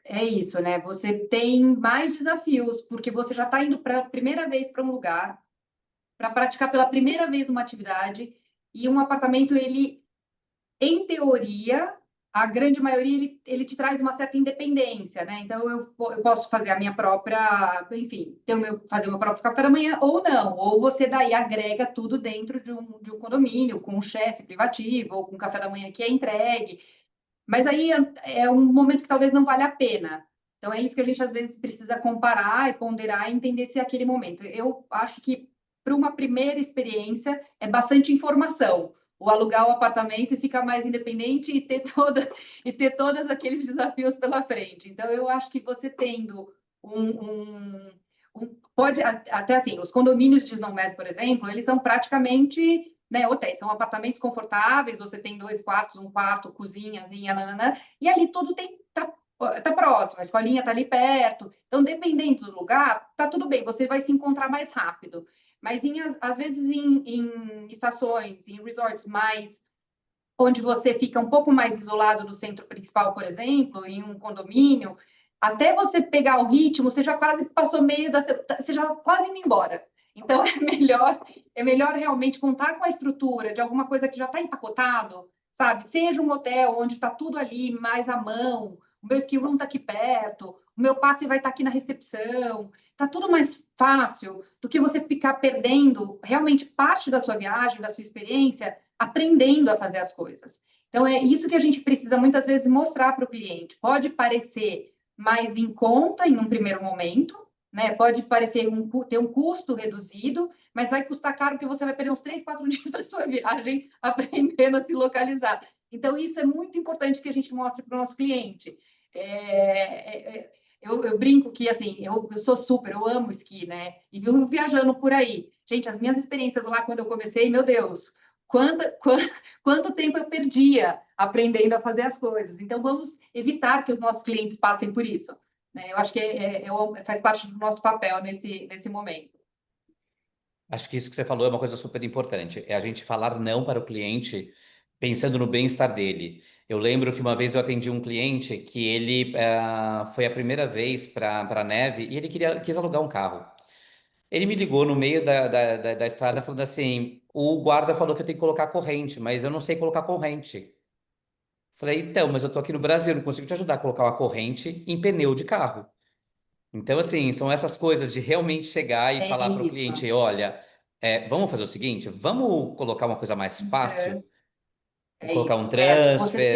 é isso, né? Você tem mais desafios, porque você já está indo para a primeira vez para um lugar, para praticar pela primeira vez uma atividade, e um apartamento, ele, em teoria, a grande maioria, ele te traz uma certa independência, né? Então, eu posso fazer a minha própria, enfim, fazer o meu próprio café da manhã, ou não. Ou você daí agrega tudo dentro de um condomínio, com um chefe privativo, ou com café da manhã que é entregue. Mas aí é um momento que talvez não valha a pena. Então, é isso que a gente, às vezes, precisa comparar e ponderar e entender se é aquele momento. Eu acho que, para uma primeira experiência, é bastante informação. O alugar o apartamento e ficar mais independente e ter todos aqueles desafios pela frente. Então, eu acho que você tendo pode até assim, os condomínios de Snowmass, por exemplo, eles são praticamente, né, hotéis, são apartamentos confortáveis, você tem 2 quartos, um quarto, cozinhazinha, nananã, e ali tudo tá próximo, a escolinha tá ali perto. Então, dependendo do lugar, tá tudo bem, você vai se encontrar mais rápido. Mas às vezes em estações, em resorts mais onde você fica um pouco mais isolado do centro principal, por exemplo, em um condomínio, até você pegar o ritmo, você já quase passou você já quase indo embora. Então é melhor realmente contar com a estrutura de alguma coisa que já está empacotado, sabe? Seja um hotel onde está tudo ali mais à mão, o meu ski room está aqui perto, o meu passe vai estar aqui na recepção, está tudo mais fácil do que você ficar perdendo realmente parte da sua viagem, da sua experiência, aprendendo a fazer as coisas. Então, é isso que a gente precisa muitas vezes mostrar para o cliente. Pode parecer mais em conta em um primeiro momento, né? Pode parecer ter um custo reduzido, mas vai custar caro porque você vai perder uns 3, 4 dias da sua viagem aprendendo a se localizar. Então, isso é muito importante que a gente mostre para o nosso cliente. Eu brinco que, assim, eu sou super, eu amo esqui, né? E vivo viajando por aí. Gente, as minhas experiências lá quando eu comecei, meu Deus, quanto tempo eu perdia aprendendo a fazer as coisas. Então, vamos evitar que os nossos clientes passem por isso, né? Eu acho que faz parte do nosso papel nesse momento. Acho que isso que você falou é uma coisa super importante. É a gente falar não para o cliente pensando no bem-estar dele. Eu lembro que uma vez eu atendi um cliente que ele foi a primeira vez para a neve e ele quis alugar um carro. Ele me ligou no meio da estrada falando assim: o guarda falou que eu tenho que colocar corrente, mas eu não sei colocar corrente. Falei, então, mas eu tô aqui no Brasil, não consigo te ajudar a colocar uma corrente em pneu de carro. Então, assim, são essas coisas de realmente chegar e É falar para o isso. cliente: olha, vamos fazer o seguinte, vamos colocar uma coisa mais fácil, É colocar um isso, Beto. Você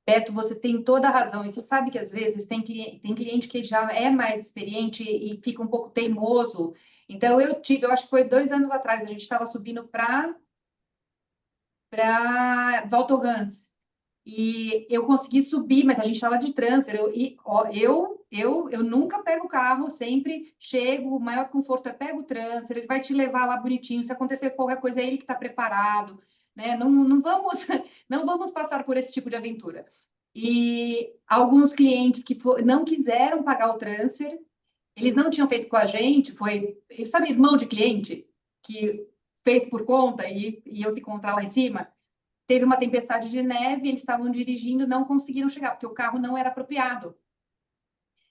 transfer. tem toda a razão. E você sabe que às vezes tem cliente que já é mais experiente e fica um pouco teimoso. Então, eu acho que foi 2 anos atrás, a gente estava subindo para Val Thorens. E eu consegui subir, mas a gente estava de transfer. Eu nunca pego o carro, sempre chego, o maior conforto é pego o transfer, ele vai te levar lá bonitinho. Se acontecer qualquer coisa, é ele que está preparado, né? Não vamos, não vamos passar por esse tipo de aventura. E alguns clientes que não quiseram pagar o transfer, eles não tinham feito com a gente, sabe, irmão de cliente, que fez por conta e eu se encontrar lá em cima. Teve uma tempestade de neve, eles estavam dirigindo, não conseguiram chegar, porque o carro não era apropriado.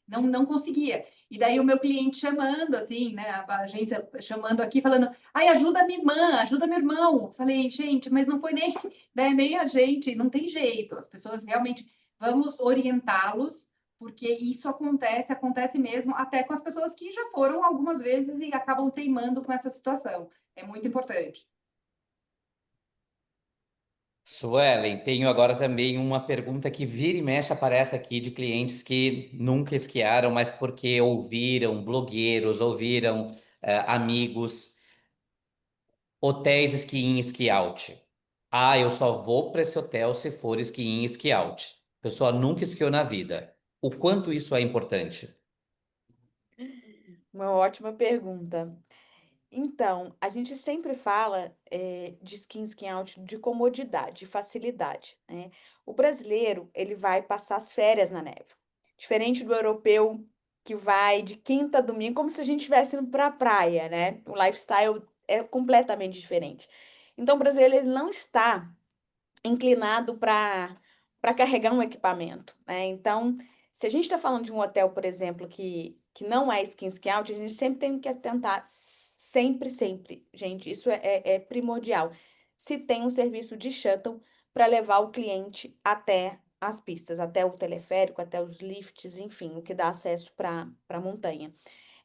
Não conseguia. E daí o meu cliente chamando, assim, né, a agência chamando aqui, falando, ai, ajuda minha irmã, ajuda meu irmão. Falei, gente, mas não foi nem, né, nem a gente, não tem jeito. As pessoas realmente, vamos orientá-los, porque isso acontece mesmo, até com as pessoas que já foram algumas vezes e acabam teimando com essa situação. É muito importante. Suelen, tenho agora também uma pergunta que vira e mexe aparece aqui de clientes que nunca esquiaram, mas porque ouviram blogueiros, ouviram amigos, hotéis ski in, ski out. Ah, eu só vou para esse hotel se for ski in, ski out. A pessoa nunca esquiou na vida. O quanto isso é importante? Uma ótima pergunta. Então, a gente sempre fala de skin out de comodidade, de facilidade, né? O brasileiro, ele vai passar as férias na neve. Diferente do europeu que vai de quinta a domingo, como se a gente estivesse indo para a praia, né? O lifestyle é completamente diferente. Então, o brasileiro, ele não está inclinado para carregar um equipamento, né? Então, se a gente está falando de um hotel, por exemplo, que não é skin out, a gente sempre tem que tentar, sempre, gente, isso é primordial. Se tem um serviço de shuttle para levar o cliente até as pistas, até o teleférico, até os lifts, enfim, o que dá acesso para a montanha.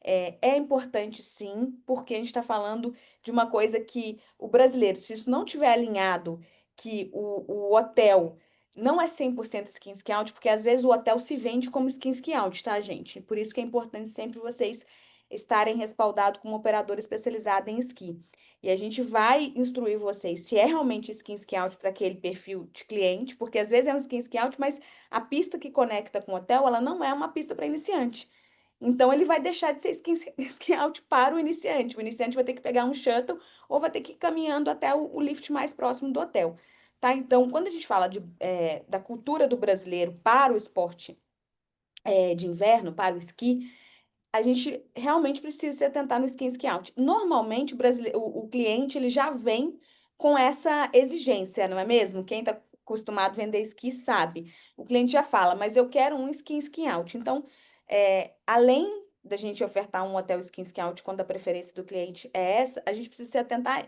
É importante, sim, porque a gente está falando de uma coisa que o brasileiro, se isso não tiver alinhado, que o hotel não é 100% skin out, porque às vezes o hotel se vende como skin out, tá, gente? Por isso que é importante sempre vocês estarem respaldados com uma operadora especializada em esqui. E a gente vai instruir vocês se é realmente skin out para aquele perfil de cliente, porque às vezes é um skin out, mas a pista que conecta com o hotel, ela não é uma pista para iniciante. Então, ele vai deixar de ser skin out para o iniciante. O iniciante vai ter que pegar um shuttle ou vai ter que ir caminhando até o lift mais próximo do hotel, tá? Então, quando a gente fala da cultura do brasileiro para o esporte de inverno, para o esqui, a gente realmente precisa se atentar no skin out. Normalmente, o cliente ele já vem com essa exigência, não é mesmo? Quem está acostumado a vender esqui sabe. O cliente já fala, mas eu quero um skin out. Então, além da gente ofertar um hotel skin out quando a preferência do cliente é essa, a gente precisa se atentar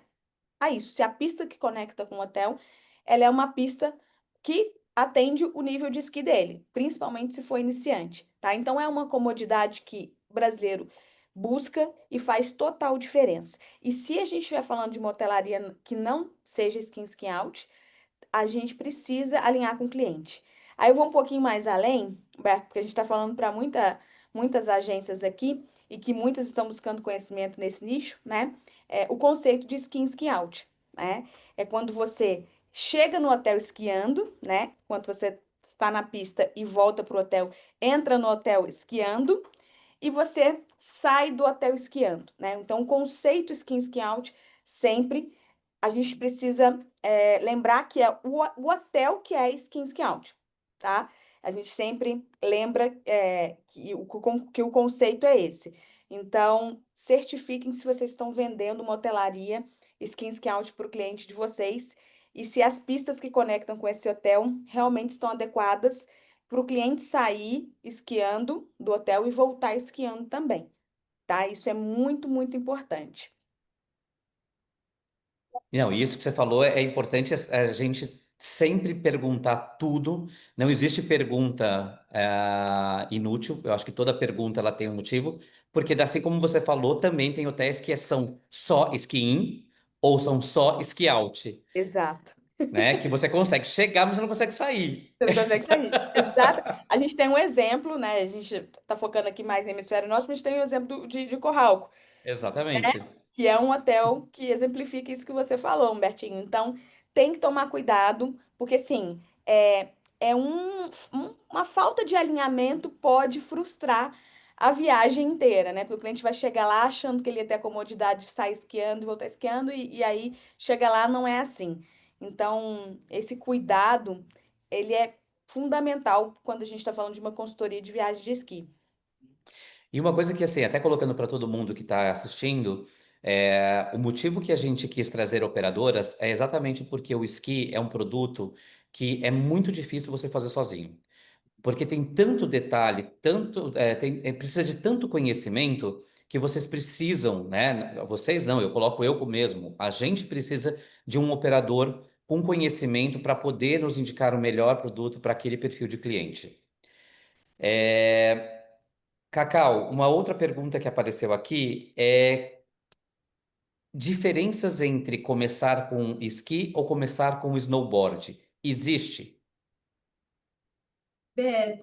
a isso. Se a pista que conecta com o hotel, ela é uma pista que atende o nível de esqui dele, principalmente se for iniciante, tá? Então, é uma comodidade que o brasileiro busca e faz total diferença. E se a gente estiver falando de uma hotelaria que não seja skin out, a gente precisa alinhar com o cliente. Aí eu vou um pouquinho mais além, Humberto, porque a gente está falando para muitas agências aqui e que muitas estão buscando conhecimento nesse nicho, né? O conceito de ski in, ski out, né? É quando você chega no hotel esquiando, né? Quando você está na pista e volta para o hotel, entra no hotel esquiando e você sai do hotel esquiando, né? Então, o conceito ski in, ski out, sempre a gente precisa lembrar que é o hotel que é ski in, ski out, tá? A gente sempre lembra que o conceito é esse. Então, certifiquem se vocês estão vendendo uma hotelaria ski in, ski out para o cliente de vocês e se as pistas que conectam com esse hotel realmente estão adequadas para o cliente sair esquiando do hotel e voltar esquiando também, tá? Isso é muito, muito importante. Não, isso que você falou é importante a gente sempre perguntar tudo. Não existe pergunta inútil. Eu acho que toda pergunta ela tem um motivo, porque assim como você falou, também tem hotéis que são só ski-in ou são só ski-out, Exato. né? Que você consegue chegar, mas você não consegue sair. Você não consegue sair. Exato. A gente tem um exemplo, né? A gente está focando aqui mais em hemisfério norte, mas a gente tem o exemplo de Corralco, Exatamente. que é um hotel que exemplifica isso que você falou, Humbertinho. Então, tem que tomar cuidado, porque, assim, uma falta de alinhamento pode frustrar a viagem inteira, né? Porque o cliente vai chegar lá achando que ele ia ter a comodidade de sair esquiando e voltar esquiando, e aí chega lá, não é assim. Então, esse cuidado, ele é fundamental quando a gente está falando de uma consultoria de viagem de esqui. E uma coisa que, assim, até colocando para todo mundo que está assistindo, o motivo que a gente quis trazer operadoras é exatamente porque o esqui é um produto que é muito difícil você fazer sozinho. Porque tem tanto detalhe, precisa de tanto conhecimento que vocês precisam, né? Vocês não, eu coloco eu mesmo. A gente precisa de um operador com conhecimento para poder nos indicar o melhor produto para aquele perfil de cliente. Cacau, uma outra pergunta que apareceu aqui é diferenças entre começar com esqui ou começar com snowboard. Existe?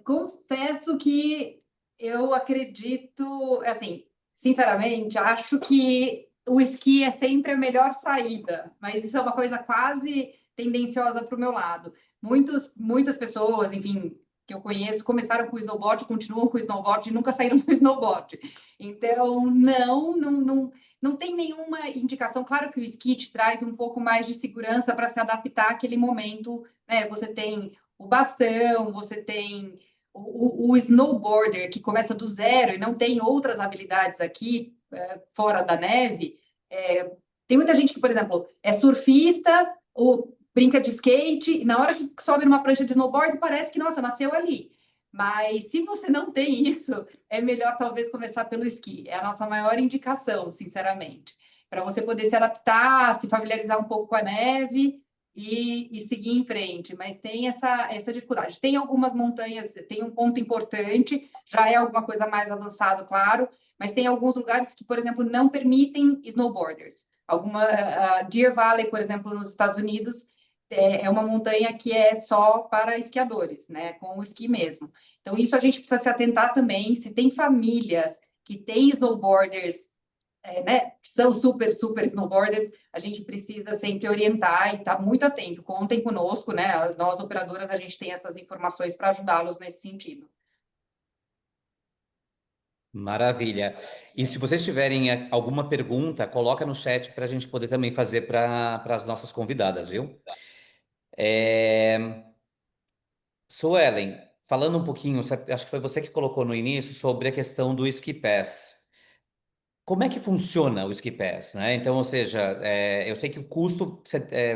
Confesso que eu acredito, assim, sinceramente, acho que o esqui é sempre a melhor saída, mas isso é uma coisa quase tendenciosa para o meu lado. Muitas pessoas, enfim, que eu conheço, começaram com o snowboard, continuam com o snowboard e nunca saíram do snowboard. Então, não tem nenhuma indicação. Claro que o esqui te traz um pouco mais de segurança para se adaptar àquele momento, né? Você tem o bastão, você tem o snowboarder que começa do zero e não tem outras habilidades aqui fora da neve. Tem muita gente que, por exemplo, é surfista ou brinca de skate e na hora que sobe numa prancha de snowboard parece que, nossa, nasceu ali. Mas se você não tem isso, é melhor talvez começar pelo esqui. É a nossa maior indicação, sinceramente, para você poder se adaptar, se familiarizar um pouco com a neve e seguir em frente, mas tem essa dificuldade. Tem algumas montanhas, tem um ponto importante, já é alguma coisa mais avançado, claro, mas tem alguns lugares que, por exemplo, não permitem snowboarders. Deer Valley, por exemplo, nos Estados Unidos, é uma montanha que é só para esquiadores, né, com o esqui mesmo. Então, isso a gente precisa se atentar também, se tem famílias que têm snowboarders né, que são super, super snowboarders, a gente precisa sempre orientar e estar muito atento. Contem conosco, né? Nós, operadoras, a gente tem essas informações para ajudá-los nesse sentido. Maravilha. E se vocês tiverem alguma pergunta, coloca no chat para a gente poder também fazer para as nossas convidadas, viu? Suelen, falando um pouquinho, acho que foi você que colocou no início sobre a questão do Ski Pass. Como é que funciona o Ski Pass, né? Então, ou seja, eu sei que o custo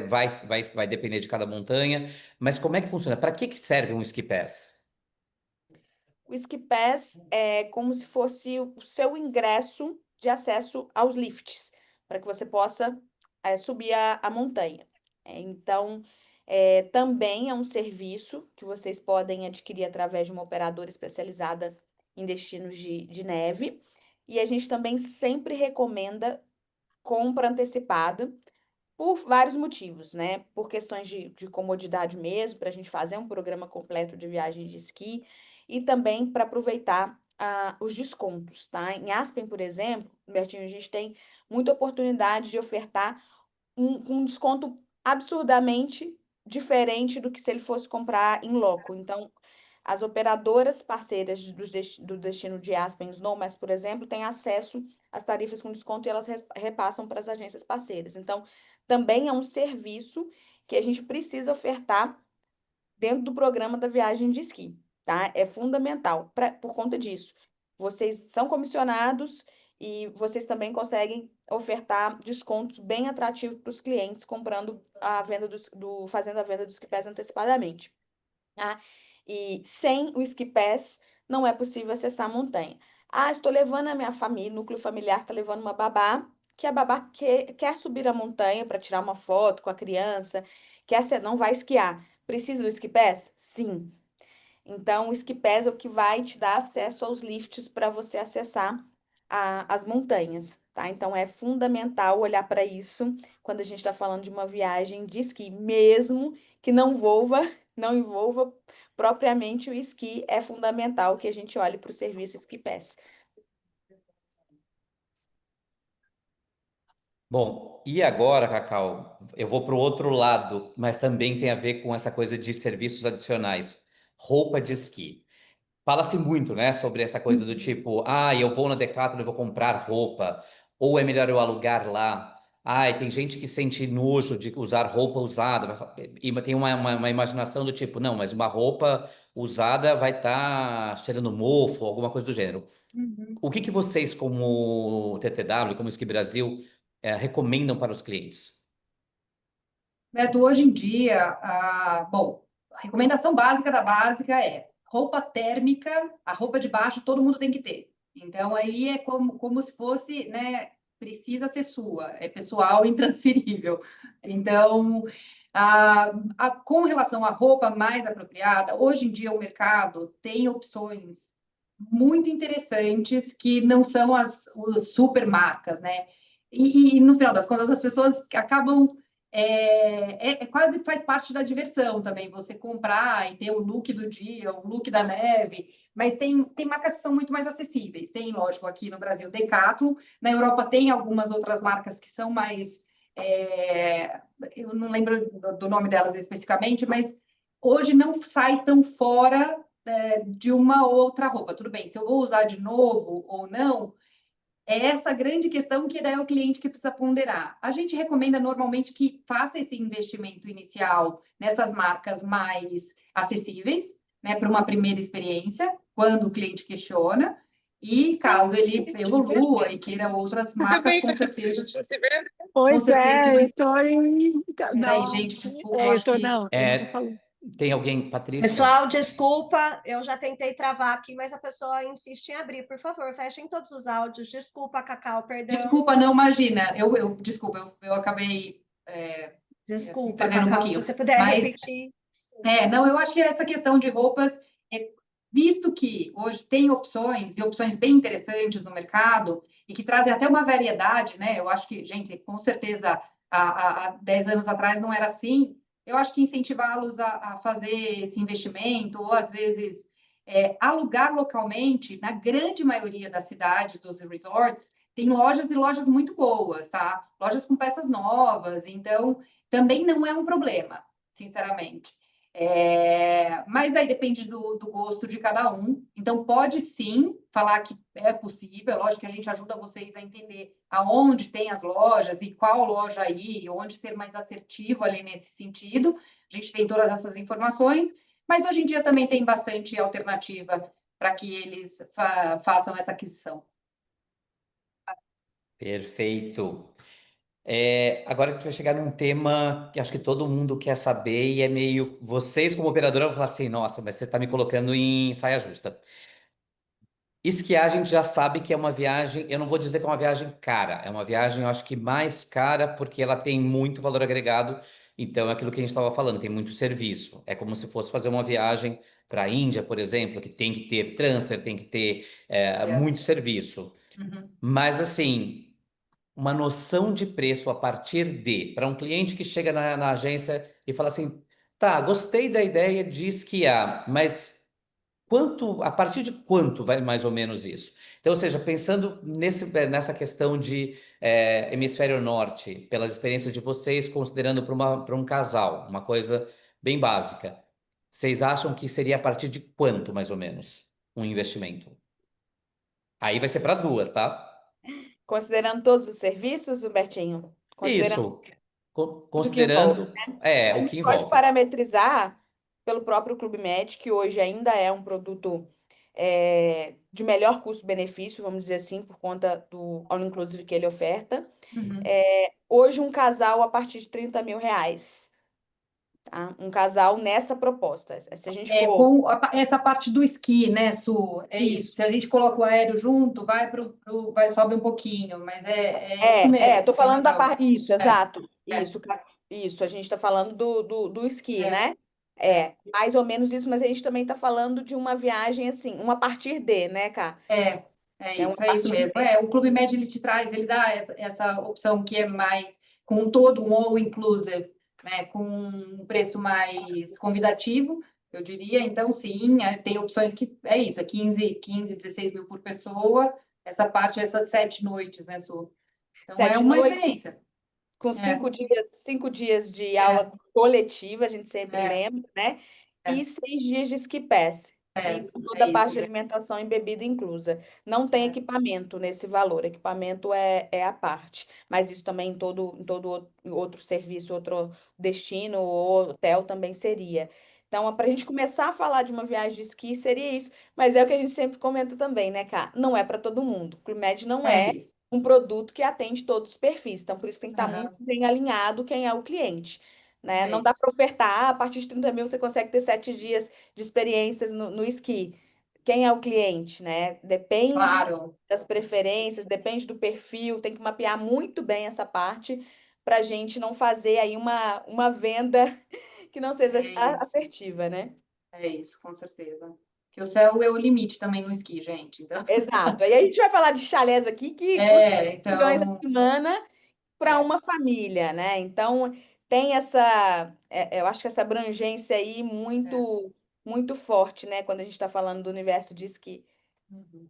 vai depender de cada montanha, mas como é que funciona? Para que serve um Ski Pass? O Ski Pass é como se fosse o seu ingresso de acesso aos lifts, para que você possa subir a montanha. Então, também é um serviço que vocês podem adquirir através de uma operadora especializada em destinos de neve. E a gente também sempre recomenda compra antecipada, por vários motivos, né? Por questões de comodidade mesmo, para a gente fazer um programa completo de viagem de esqui e também para aproveitar os descontos, tá? Em Aspen, por exemplo, Bertinho, a gente tem muita oportunidade de ofertar um desconto absurdamente diferente do que se ele fosse comprar em loco. Então, as operadoras parceiras do destino de Aspen, os Nomads, por exemplo, têm acesso às tarifas com desconto e elas repassam para as agências parceiras. Então, também é um serviço que a gente precisa ofertar dentro do programa da viagem de esqui, tá? É fundamental por conta disso. Vocês são comissionados e vocês também conseguem ofertar descontos bem atrativos para os clientes comprando a venda fazendo a venda dos ski pass antecipadamente, tá? E sem o ski pass não é possível acessar a montanha. Ah, estou levando a minha família, núcleo familiar está levando uma babá, que a babá quer subir a montanha para tirar uma foto com a criança, não vai esquiar. Precisa do ski pass? Sim. Então, o ski pass é o que vai te dar acesso aos lifts para você acessar as montanhas, tá? Então, é fundamental olhar para isso quando a gente está falando de uma viagem de esqui, mesmo que não envolva propriamente o esqui, é fundamental que a gente olhe para o serviço Ski Pass. Bom, e agora, Cacau, eu vou para o outro lado, mas também tem a ver com essa coisa de serviços adicionais. Roupa de esqui. Fala-se muito, né, sobre essa coisa do tipo, eu vou na Decathlon e vou comprar roupa, ou é melhor eu alugar lá. E tem gente que sente nojo de usar roupa usada, e tem uma imaginação do tipo, não, mas uma roupa usada vai estar cheirando mofo, alguma coisa do gênero. O que vocês, como TTW, como Ski Brasil, recomendam para os clientes? Beto, hoje em dia, bom, a recomendação básica da básica é roupa térmica, a roupa de baixo todo mundo tem que ter. Então, aí é como se fosse, né, precisa ser sua, é pessoal intransferível. Então, com relação à roupa mais apropriada, hoje em dia o mercado tem opções muito interessantes que não são as super marcas, né? E no final das contas, as pessoas acabam quase faz parte da diversão também, você comprar e ter o look do dia, o look da neve, mas tem marcas que são muito mais acessíveis. Tem, lógico, aqui no Brasil, Decathlon, na Europa tem algumas outras marcas que são mais... eu não lembro do nome delas especificamente, mas hoje não sai tão fora de uma outra roupa. Tudo bem, se eu vou usar de novo ou não, é essa grande questão que daí é o cliente que precisa ponderar. A gente recomenda normalmente que faça esse investimento inicial nessas marcas mais acessíveis, né, para uma primeira experiência, quando o cliente questiona, e caso ele evolua e queira outras marcas, com certeza. Pois é, estou em... Peraí, gente, desculpa, eu acho que... Não, ele já falou. Tem alguém, Patrícia? Pessoal, desculpa, eu já tentei travar aqui, mas a pessoa insiste em abrir. Por favor, fechem todos os áudios. Desculpa, Cacau, perdão. Desculpa, não, imagina. Desculpa, eu acabei... Desculpa, Cacau, se você puder repetir. Não, eu acho que essa questão de roupas, visto que hoje tem opções, e opções bem interessantes no mercado, e que trazem até uma variedade, né? Eu acho que, gente, com certeza, há 10 anos atrás não era assim. Eu acho que incentivá-los a fazer esse investimento, ou às vezes alugar localmente, na grande maioria das cidades, dos resorts, tem lojas e lojas muito boas, tá? Lojas com peças novas, então também não é um problema, sinceramente. Mas aí depende do gosto de cada um. Então, pode sim falar que é possível. Lógico que a gente ajuda vocês a entender aonde tem as lojas e qual loja ir, onde ser mais assertivo ali nesse sentido. A gente tem todas essas informações, mas hoje em dia também tem bastante alternativa para que eles façam essa aquisição. Perfeito. Agora a gente vai chegar num tema que acho que todo mundo quer saber e é meio... Vocês, como operadora, vão falar assim, nossa, mas você está me colocando em saia justa. Esquiar, a gente já sabe que é uma viagem, eu não vou dizer que é uma viagem cara, é uma viagem, eu acho que mais cara porque ela tem muito valor agregado, então é aquilo que a gente estava falando, tem muito serviço. É como se fosse fazer uma viagem para a Índia, por exemplo, que tem que ter transfer, tem que ter muito serviço. Uhum. Mas assim... uma noção de preço a partir de, para um cliente que chega na agência e fala assim, tá, gostei da ideia de esquiar, mas a partir de quanto vai mais ou menos isso? Então, ou seja, pensando nessa questão de hemisfério norte, pelas experiências de vocês, considerando para um casal, uma coisa bem básica, vocês acham que seria a partir de quanto, mais ou menos, um investimento? Aí vai ser para as duas, tá? Considerando todos os serviços, Humbertinho, considerando Isso, tudo que envolve. considerando A o gente que pode envolve. parametrizar pelo próprio Clube Med, que hoje ainda é um produto de melhor custo-benefício, vamos dizer assim, por conta do all-inclusive que ele oferta. Uhum. Hoje, um casal a partir de R$ 30.000, tá? Um casal nessa proposta. Se a gente for... Com essa parte do esqui, né, Su? É isso. Se a gente coloca o aéreo junto, sobe um pouquinho, mas é isso mesmo. Tô tem falando da razão. parte... Isso, exato. é. Isso, a gente está falando do esqui, É. né? Mais ou menos isso, mas a gente também está falando de uma viagem assim, uma partir de, né, Cá? É uma isso partir mesmo. de. O Clube Med, ele dá essa opção que é mais com todo um all-inclusive, né, com um preço mais convidativo, eu diria. Então, sim, tem opções que é isso, 15, 16 mil por pessoa, essas 7 noites, né, Su? Então, é 7 uma noites, experiência. com É. 5 dias de aula coletiva, a gente sempre É. lembra, né? É. E 6 dias de ski pass. E com toda a É parte isso. de alimentação e bebida inclusa. Não tem É. equipamento nesse valor, equipamento é a parte. Mas isso também em todo outro serviço, outro destino ou hotel também seria. Então, para a gente começar a falar de uma viagem de esqui, seria isso. Mas é o que a gente sempre comenta também, né, Cá? Não é para todo mundo. O Clube Med não É é isso. um produto que atende todos os perfis. Então, por isso tem que estar Aham. muito bem alinhado quem é o cliente. Né? É Não dá isso. para ofertar, a partir de 30.000 você consegue ter 7 dias de experiências no esqui. Quem é o cliente, né? Depende Claro. das preferências, depende do perfil, tem que mapear muito bem essa parte para a gente não fazer aí uma venda que não seja É isso. assertiva, né? É isso, com certeza. Que o céu é o limite também no esqui, gente. Então, Exato. Aí a gente vai falar de chalés aqui que custa milhões então, da semana para uma família, né? Então tem eu acho que essa abrangência aí muito, muito forte, né? Quando a gente está falando do universo de esqui. uhum.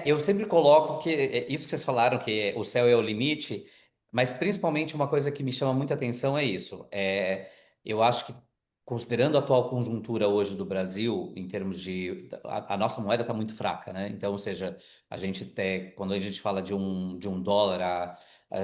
Eu sempre coloco que isso que vocês falaram, que o céu é o limite, mas principalmente uma coisa que me chama muita atenção é isso. Eu acho que, considerando a atual conjuntura hoje do Brasil, em termos de. A nossa moeda está muito fraca, né? Então, ou seja, quando a gente fala de um dólar a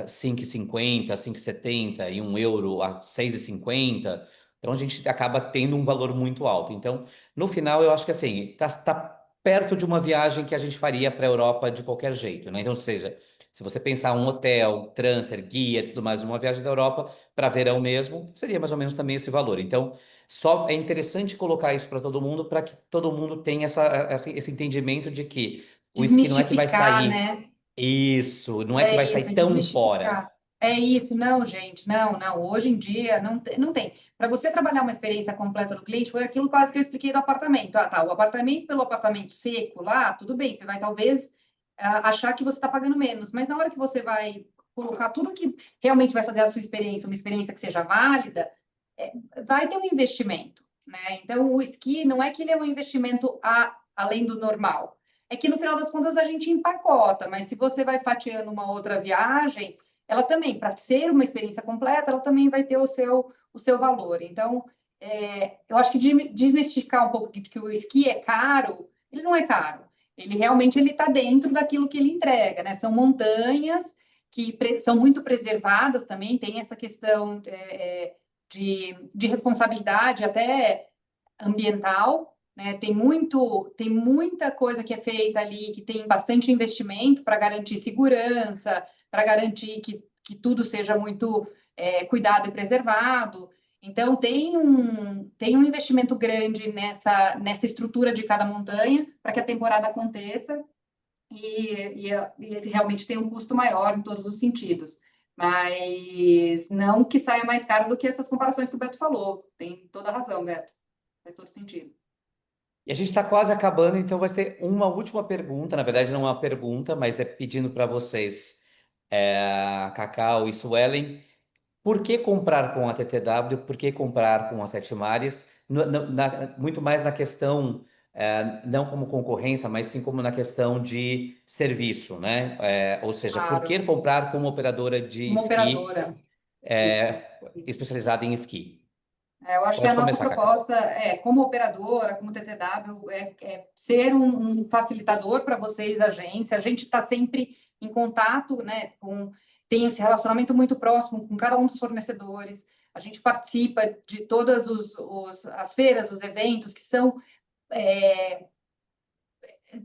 5,50, 5,70 e um euro a 6,50, então a gente acaba tendo um valor muito alto. Então, no final, eu acho que assim, tá perto de uma viagem que a gente faria para a Europa de qualquer jeito, né? Então, ou seja, se você pensar um hotel, transfer, guia, tudo mais, uma viagem da Europa para verão mesmo, seria mais ou menos também esse valor. Então, só é interessante colocar isso para todo mundo, para que todo mundo tenha esse entendimento de que o esqui não é que vai Desmistificar, sair né? isso, não é que vai sair tão fora. É isso, não, gente, não. Hoje em dia não tem. Para você trabalhar uma experiência completa do cliente, foi aquilo quase que eu expliquei do apartamento. Ah, tá, o apartamento pelo apartamento seco lá, tudo bem, você vai talvez achar que você está pagando menos, mas na hora que você vai colocar tudo que realmente vai fazer a sua experiência, uma experiência que seja válida, vai ter um investimento, né? Então, o esqui não é que ele é um investimento além do normal. É que no final das contas a gente empacota, mas se você vai fatiando uma outra viagem, ela também, para ser uma experiência completa, ela também vai ter o seu valor. Então, eu acho que desmistificar um pouco de que o esqui é caro, ele não é caro. Ele realmente está dentro daquilo que ele entrega, né? São montanhas que são muito preservadas também, tem essa questão de responsabilidade até ambiental, né? Tem muita coisa que é feita ali, que tem bastante investimento para garantir segurança, para garantir que tudo seja muito cuidado e preservado. Então, tem um investimento grande nessa estrutura de cada montanha para que a temporada aconteça e realmente tem um custo maior em todos os sentidos. Mas não que saia mais caro do que essas comparações que o Beto falou. Tem toda a razão, Beto. Faz todo sentido. E a gente está quase acabando, então vai ter uma última pergunta. Na verdade, não é uma pergunta, mas é pedindo para vocês Cacau e Suelen. Por que comprar com a TTW? Por que comprar com a Sete Mares? Muito mais na questão, não como concorrência, mas sim como na questão de serviço, né? Ou seja, por que Claro, comprar com uma operadora de uma esqui operadora. Isso, isso. especializada em esqui? Eu acho que Pode a nossa começar, Cacau. proposta como operadora, como TTW, é ser um facilitador para vocês, agência. A gente está sempre em contato, né, tem esse relacionamento muito próximo com cada um dos fornecedores. A gente participa de todas as feiras, os eventos que são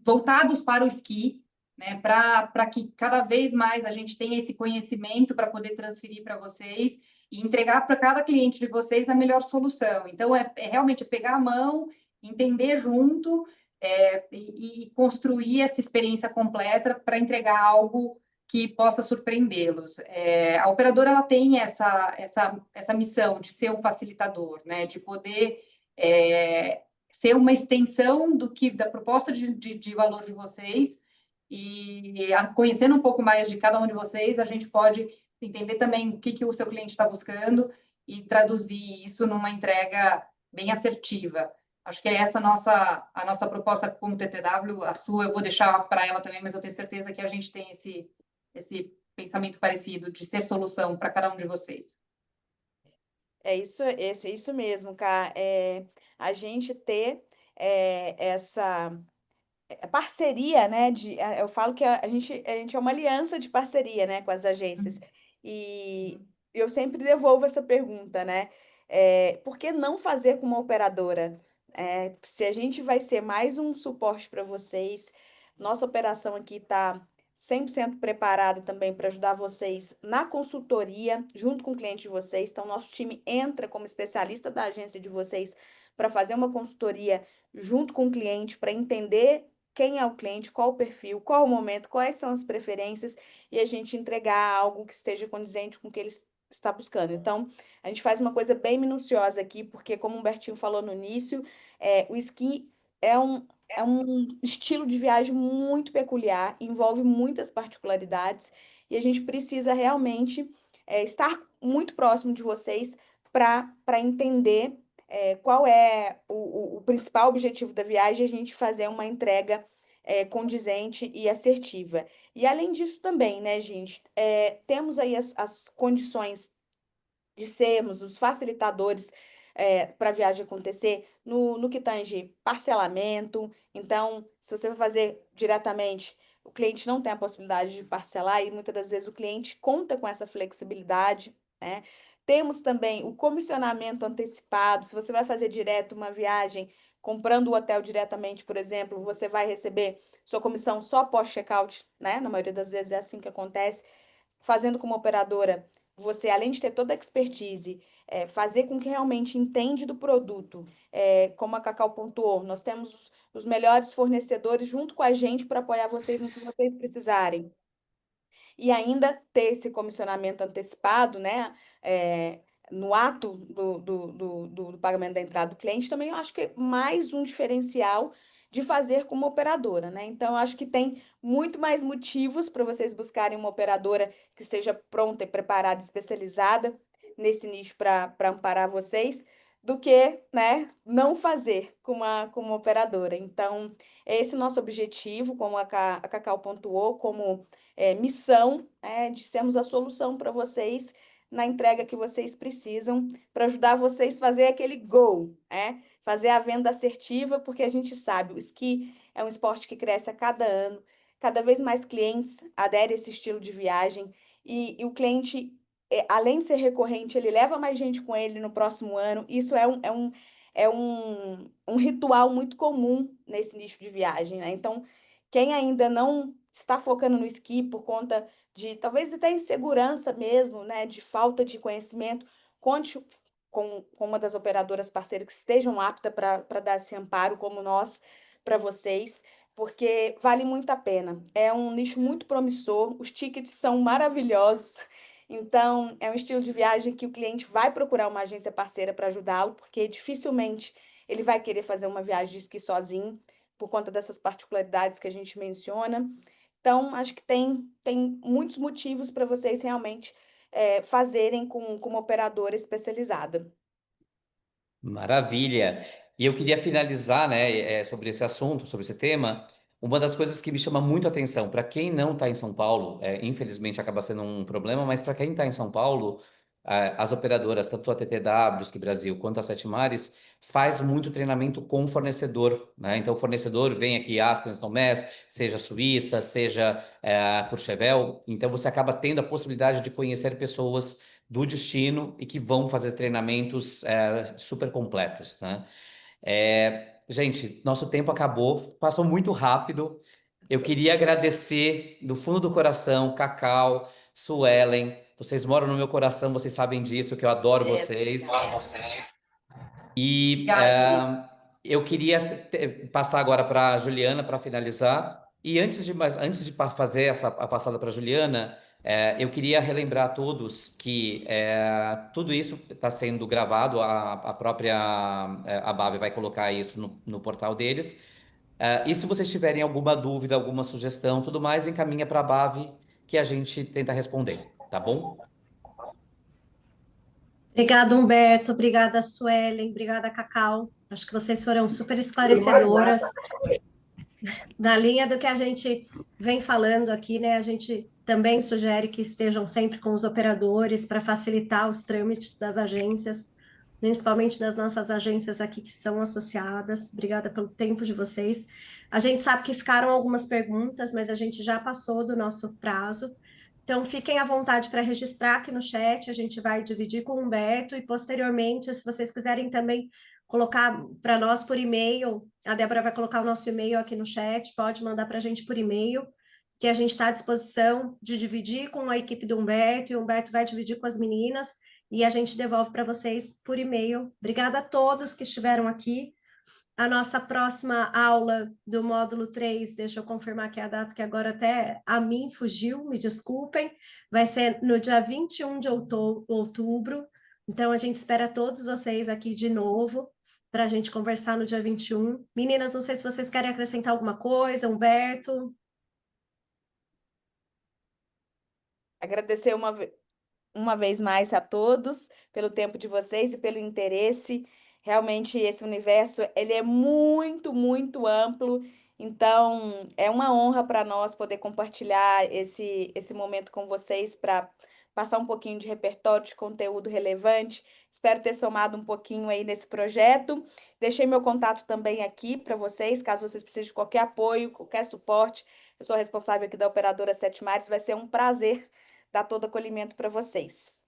voltados para o esqui, né, para que cada vez mais a gente tenha esse conhecimento para poder transferir para vocês e entregar para cada cliente de vocês a melhor solução. Então, realmente pegar a mão, entender junto e construir essa experiência completa para entregar algo que possa surpreendê-los. A operadora ela tem essa missão de ser um facilitador, né, de poder ser uma extensão da proposta de valor de vocês, e conhecendo um pouco mais de cada um de vocês, a gente pode entender também o que o seu cliente está buscando e traduzir isso numa entrega bem assertiva. Acho que é essa a nossa proposta como TTW. A sua eu vou deixar para ela também, mas eu tenho certeza que a gente tem esse pensamento parecido de ser solução para cada um de vocês. É isso mesmo, Cá. A gente ter essa parceria, né? Eu falo que a gente é uma aliança de parceria, né, com as agências. E eu sempre devolvo essa pergunta, né? Por que não fazer com uma operadora? Se a gente vai ser mais um suporte para vocês, nossa operação aqui está 100% preparada também para ajudar vocês na consultoria, junto com o cliente de vocês. Então, nosso time entra como especialista da agência de vocês para fazer uma consultoria junto com o cliente, para entender quem é o cliente, qual o perfil, qual o momento, quais são as preferências, e a gente entregar algo que esteja condizente com o que ele está buscando. Então, a gente faz uma coisa bem minuciosa aqui, porque, como o Humbertinho falou no início, o esqui é um estilo de viagem muito peculiar, envolve muitas particularidades, e a gente precisa realmente estar muito próximo de vocês para entender qual é o principal objetivo da viagem, a gente fazer uma entrega condizente e assertiva. E além disso também, né, gente, temos aí as condições de sermos os facilitadores para a viagem acontecer no que tange parcelamento. Então, se você vai fazer diretamente, o cliente não tem a possibilidade de parcelar e muitas das vezes o cliente conta com essa flexibilidade, né? Temos também o comissionamento antecipado. Se você vai fazer direto uma viagem, comprando o hotel diretamente, por exemplo, você vai receber sua comissão só pós-check-out, né? Na maioria das vezes é assim que acontece. Fazendo como operadora, você, além de ter toda a expertise, fazer com que realmente entende do produto, como a Cacau pontuou, nós temos os melhores fornecedores junto com a gente para apoiar vocês no que vocês precisarem. E ainda ter esse comissionamento antecipado, né? No ato do pagamento da entrada do cliente, também eu acho que é mais um diferencial de fazer como operadora, né? Então, eu acho que tem muito mais motivos para vocês buscarem uma operadora que seja pronta e preparada, especializada nesse nicho para amparar vocês, do que, né, não fazer com uma operadora. Então, é esse o nosso objetivo, como a Cacau pontuou, como missão, de sermos a solução para vocês na entrega que vocês precisam, para ajudar vocês a fazer aquele go, fazer a venda assertiva, porque a gente sabe, o esqui é um esporte que cresce a cada ano, cada vez mais clientes aderem a esse estilo de viagem, e o cliente, além de ser recorrente, ele leva mais gente com ele no próximo ano. Isso é um ritual muito comum nesse nicho de viagem, né? Então, quem ainda não está focando no esqui por conta de talvez até insegurança mesmo, né, de falta de conhecimento, conte com uma das operadoras parceiras que estejam aptas para dar esse amparo, como nós, para vocês, porque vale muito a pena. É um nicho muito promissor, os tickets são maravilhosos, então é um estilo de viagem que o cliente vai procurar uma agência parceira para ajudá-lo, porque dificilmente ele vai querer fazer uma viagem de esqui sozinho, por conta dessas particularidades que a gente menciona. Então, acho que tem muitos motivos para vocês realmente fazerem com uma operadora especializada. Maravilha. E eu queria finalizar, né, sobre esse assunto, sobre esse tema. Uma das coisas que me chama muito a atenção, para quem não está em São Paulo, infelizmente acaba sendo um problema, mas para quem está em São Paulo, as operadoras, tanto a TTW, que Brasil, quanto a Sete Mares, faz muito treinamento com o fornecedor, né? Então, o fornecedor vem aqui, Aspens, Només, seja Suíça, seja Courchevel. Então, você acaba tendo a possibilidade de conhecer pessoas do destino e que vão fazer treinamentos super completos, né? Gente, nosso tempo acabou, passou muito rápido. Eu queria agradecer do fundo do coração, Cacau, Suelen. Vocês moram no meu coração, vocês sabem disso, que eu adoro vocês. E Obrigada, eu queria passar agora para a Juliana para finalizar. E antes de fazer a passada para a Juliana, eu queria relembrar a todos que tudo isso está sendo gravado, a própria Abave vai colocar isso no portal deles. E se vocês tiverem alguma dúvida, alguma sugestão, tudo mais, encaminha para a Abave que a gente tenta responder, tá bom? Obrigada, Humberto. Obrigada, Suelen. Obrigada, Cacau. Acho que vocês foram super esclarecedoras. Na linha do que a gente vem falando aqui, né? A gente também sugere que estejam sempre com os operadores para facilitar os trâmites das agências, principalmente das nossas agências aqui que são associadas. Obrigada pelo tempo de vocês. A gente sabe que ficaram algumas perguntas, mas a gente já passou do nosso prazo. Então, fiquem à vontade para registrar aqui no chat, a gente vai dividir com o Humberto e, posteriormente, se vocês quiserem também colocar para nós por e-mail, a Débora vai colocar o nosso e-mail aqui no chat, pode mandar para a gente por e-mail, que a gente está à disposição de dividir com a equipe do Humberto, e o Humberto vai dividir com as meninas, e a gente devolve para vocês por e-mail. Obrigada a todos que estiveram aqui. A nossa próxima aula do módulo 3, deixa eu confirmar que é a data que agora até a mim fugiu, me desculpem, vai ser no dia 21 de outubro. Então, a gente espera todos vocês aqui de novo para a gente conversar no dia 21. Meninas, não sei se vocês querem acrescentar alguma coisa, Humberto. Agradecer uma vez mais a todos pelo tempo de vocês e pelo interesse. Realmente esse universo, ele é muito, muito amplo, então é uma honra para nós poder compartilhar esse momento com vocês para passar um pouquinho de repertório, de conteúdo relevante. Espero ter somado um pouquinho aí nesse projeto. Deixei meu contato também aqui para vocês, caso vocês precisem de qualquer apoio, qualquer suporte. Eu sou responsável aqui da operadora Sete Mares, vai ser um prazer dar todo acolhimento para vocês.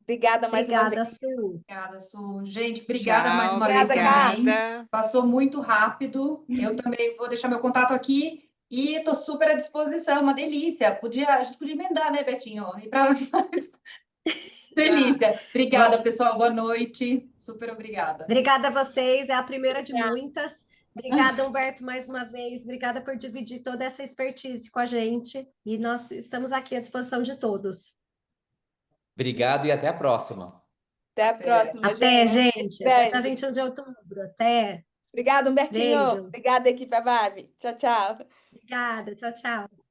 Obrigada mais uma vez. Su. Obrigada, Su. Gente, obrigada mais uma vez Obrigada, também. Passou muito rápido. Eu também vou deixar meu contato aqui e estou super à disposição. Uma delícia. A gente podia emendar, né, Betinho? E pra... Delícia. Obrigada, pessoal. Boa noite. Super obrigada. Obrigada a vocês. É a primeira de muitas. Obrigada, Humberto, mais uma vez. Obrigada por dividir toda essa expertise com a gente. E nós estamos aqui à disposição de todos. Obrigado e até a próxima. Até a próxima, Até, gente. Até dia Grande. 21 de outubro. Até. Obrigada, Humbertinho. Beijo. Obrigada, equipe Abave. Tchau, tchau. Obrigada. Tchau, tchau.